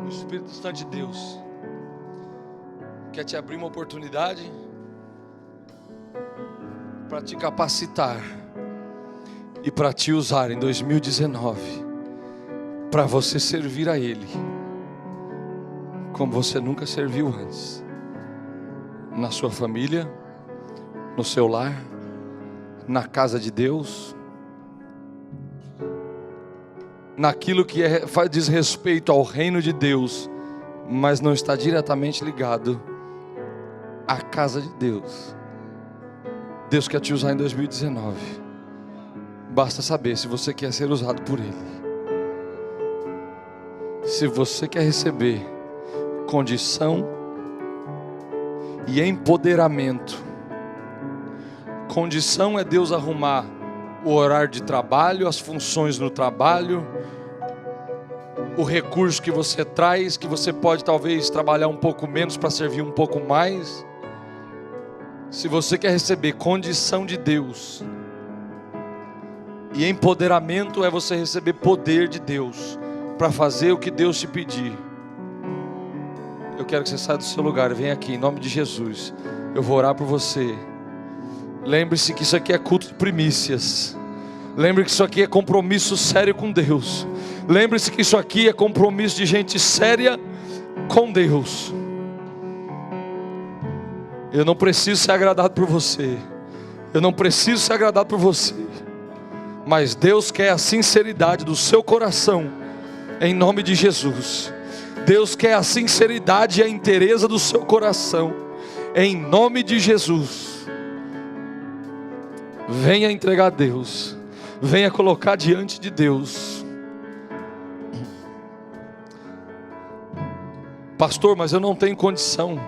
o Espírito Santo de Deus quer te abrir uma oportunidade para te capacitar e para te usar em 2019 para você servir a Ele como você nunca serviu antes, na sua família, no seu lar, na casa de Deus, naquilo que diz respeito ao reino de Deus, mas não está diretamente ligado à casa de Deus. Deus quer te usar em 2019. Basta saber se você quer ser usado por Ele. Se você quer receber condição e empoderamento Condição é Deus arrumar o horário de trabalho, as funções no trabalho, o recurso que você traz, que você pode talvez trabalhar um pouco menos para servir um pouco mais. Se você quer receber condição de Deus, e empoderamento é você receber poder de Deus para fazer o que Deus te pedir. Eu quero que você saia do seu lugar, venha aqui em nome de Jesus. Eu vou orar por você. Lembre-se que isso aqui é culto de primícias. Lembre que isso aqui é compromisso sério com Deus. Lembre-se que isso aqui é compromisso de gente séria com Deus. Eu não preciso ser agradado por você. Eu não preciso ser agradado por você. Mas Deus quer a sinceridade do seu coração, em nome de Jesus. Deus quer a sinceridade e a inteireza do seu coração, em nome de Jesus. Venha entregar a Deus, venha colocar diante de Deus. Pastor, mas eu não tenho condição.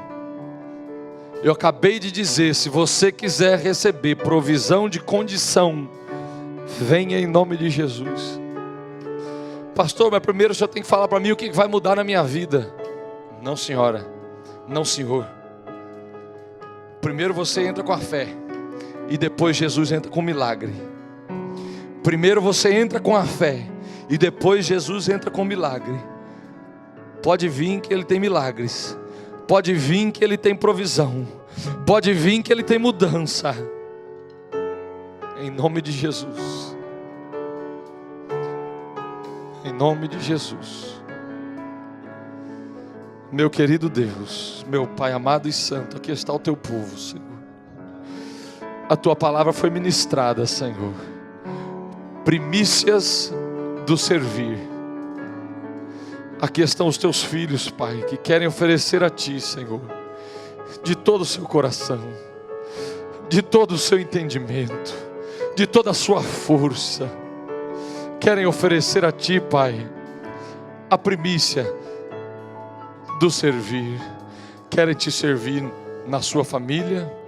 Eu acabei de dizer, se você quiser receber provisão de condição, venha em nome de Jesus. Pastor, mas primeiro o senhor tem que falar para mim o que vai mudar na minha vida. Não, senhora, não, senhor. Primeiro você entra com a fé, e depois Jesus entra com o milagre. Primeiro você entra com a fé, e depois Jesus entra com o milagre. Pode vir que Ele tem milagres, pode vir que Ele tem provisão, pode vir que Ele tem mudança, em nome de Jesus. Em nome de Jesus. Meu querido Deus, meu Pai amado e santo, aqui está o teu povo, Senhor. A tua palavra foi ministrada, Senhor. Primícias do servir. Aqui estão os teus filhos, Pai, que querem oferecer a ti, Senhor, de todo o seu coração, de todo o seu entendimento, de toda a sua força. Querem oferecer a ti, Pai, a primícia do servir. Querem te servir na sua família,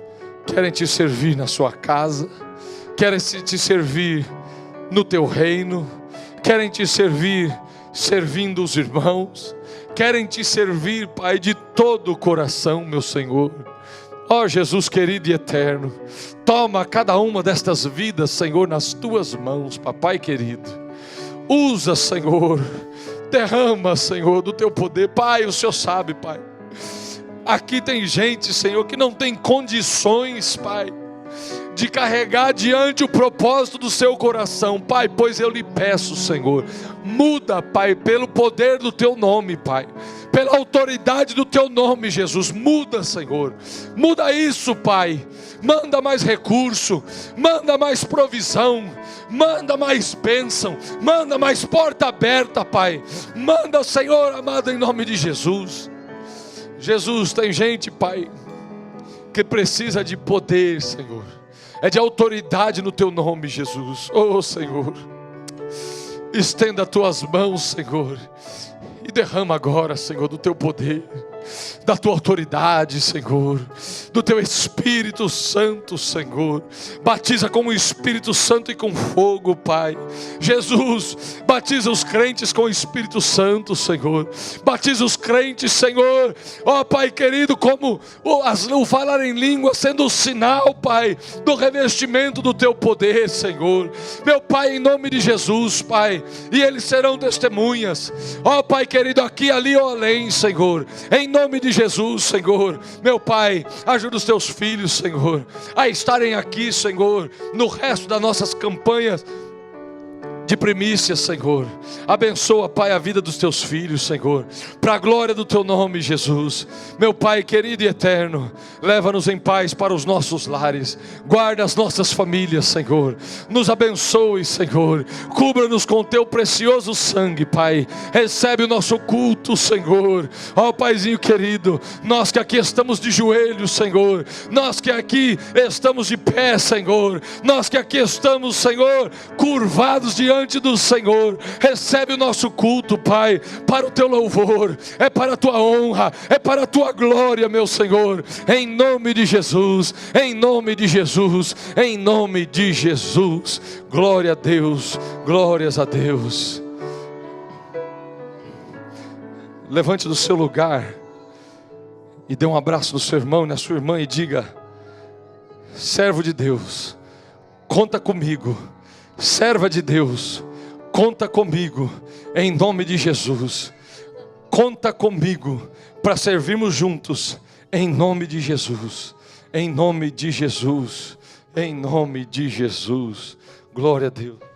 querem te servir na sua casa, querem te servir no teu reino, querem te servir servindo os irmãos, querem te servir, Pai, de todo o coração, meu Senhor. Ó Jesus querido e eterno, toma cada uma destas vidas, Senhor, nas tuas mãos, Papai querido. Usa, Senhor, derrama, Senhor, do teu poder. Pai, o Senhor sabe, Pai. Aqui tem gente, Senhor, que não tem condições, Pai, de carregar diante o propósito do seu coração, Pai, pois eu lhe peço, Senhor, muda, Pai, pelo poder do teu nome, Pai, pela autoridade do teu nome, Jesus, muda, Senhor, muda isso, Pai, manda mais recurso, manda mais provisão, manda mais bênção, manda mais porta aberta, Pai, manda, Senhor amado, em nome de Jesus. Jesus, tem gente, Pai, que precisa de poder, Senhor, é de autoridade no teu nome, Jesus. Oh, Senhor, estenda as tuas mãos, Senhor, e derrama agora, Senhor, do teu poder, da tua autoridade, Senhor, do teu Espírito Santo, Senhor. Batiza com o Espírito Santo e com fogo, Pai. Jesus, batiza os crentes com o Espírito Santo, Senhor. Batiza os crentes, Senhor, ó Pai querido, como o falar em língua sendo o sinal, Pai, do revestimento do teu poder, Senhor. Meu Pai, em nome de Jesus, Pai, e eles serão testemunhas, ó Pai querido, aqui, ali ou além, Senhor, em nome de Jesus, Senhor. Meu Pai, ajuda os teus filhos, Senhor, a estarem aqui, Senhor, no resto das nossas campanhas de primícias, Senhor. Abençoa, Pai, a vida dos teus filhos, Senhor, para a glória do teu nome, Jesus. Meu Pai querido e eterno, leva-nos em paz para os nossos lares, guarda as nossas famílias, Senhor, nos abençoe, Senhor, cubra-nos com teu precioso sangue, Pai. Recebe o nosso culto, Senhor. Ó Paizinho querido, nós que aqui estamos de joelhos, Senhor, nós que aqui estamos de pé, Senhor, nós que aqui estamos, Senhor, curvados diante diante do Senhor. Recebe o nosso culto, Pai, para o teu louvor, é para a tua honra, é para a tua glória, meu Senhor, em nome de Jesus, em nome de Jesus, em nome de Jesus. Glória a Deus, glórias a Deus. Levante do seu lugar e dê um abraço no seu irmão e na sua irmã e diga: servo de Deus, conta comigo. Serva de Deus, conta comigo, em nome de Jesus. Conta comigo para servirmos juntos, em nome de Jesus. Em nome de Jesus, em nome de Jesus. Glória a Deus.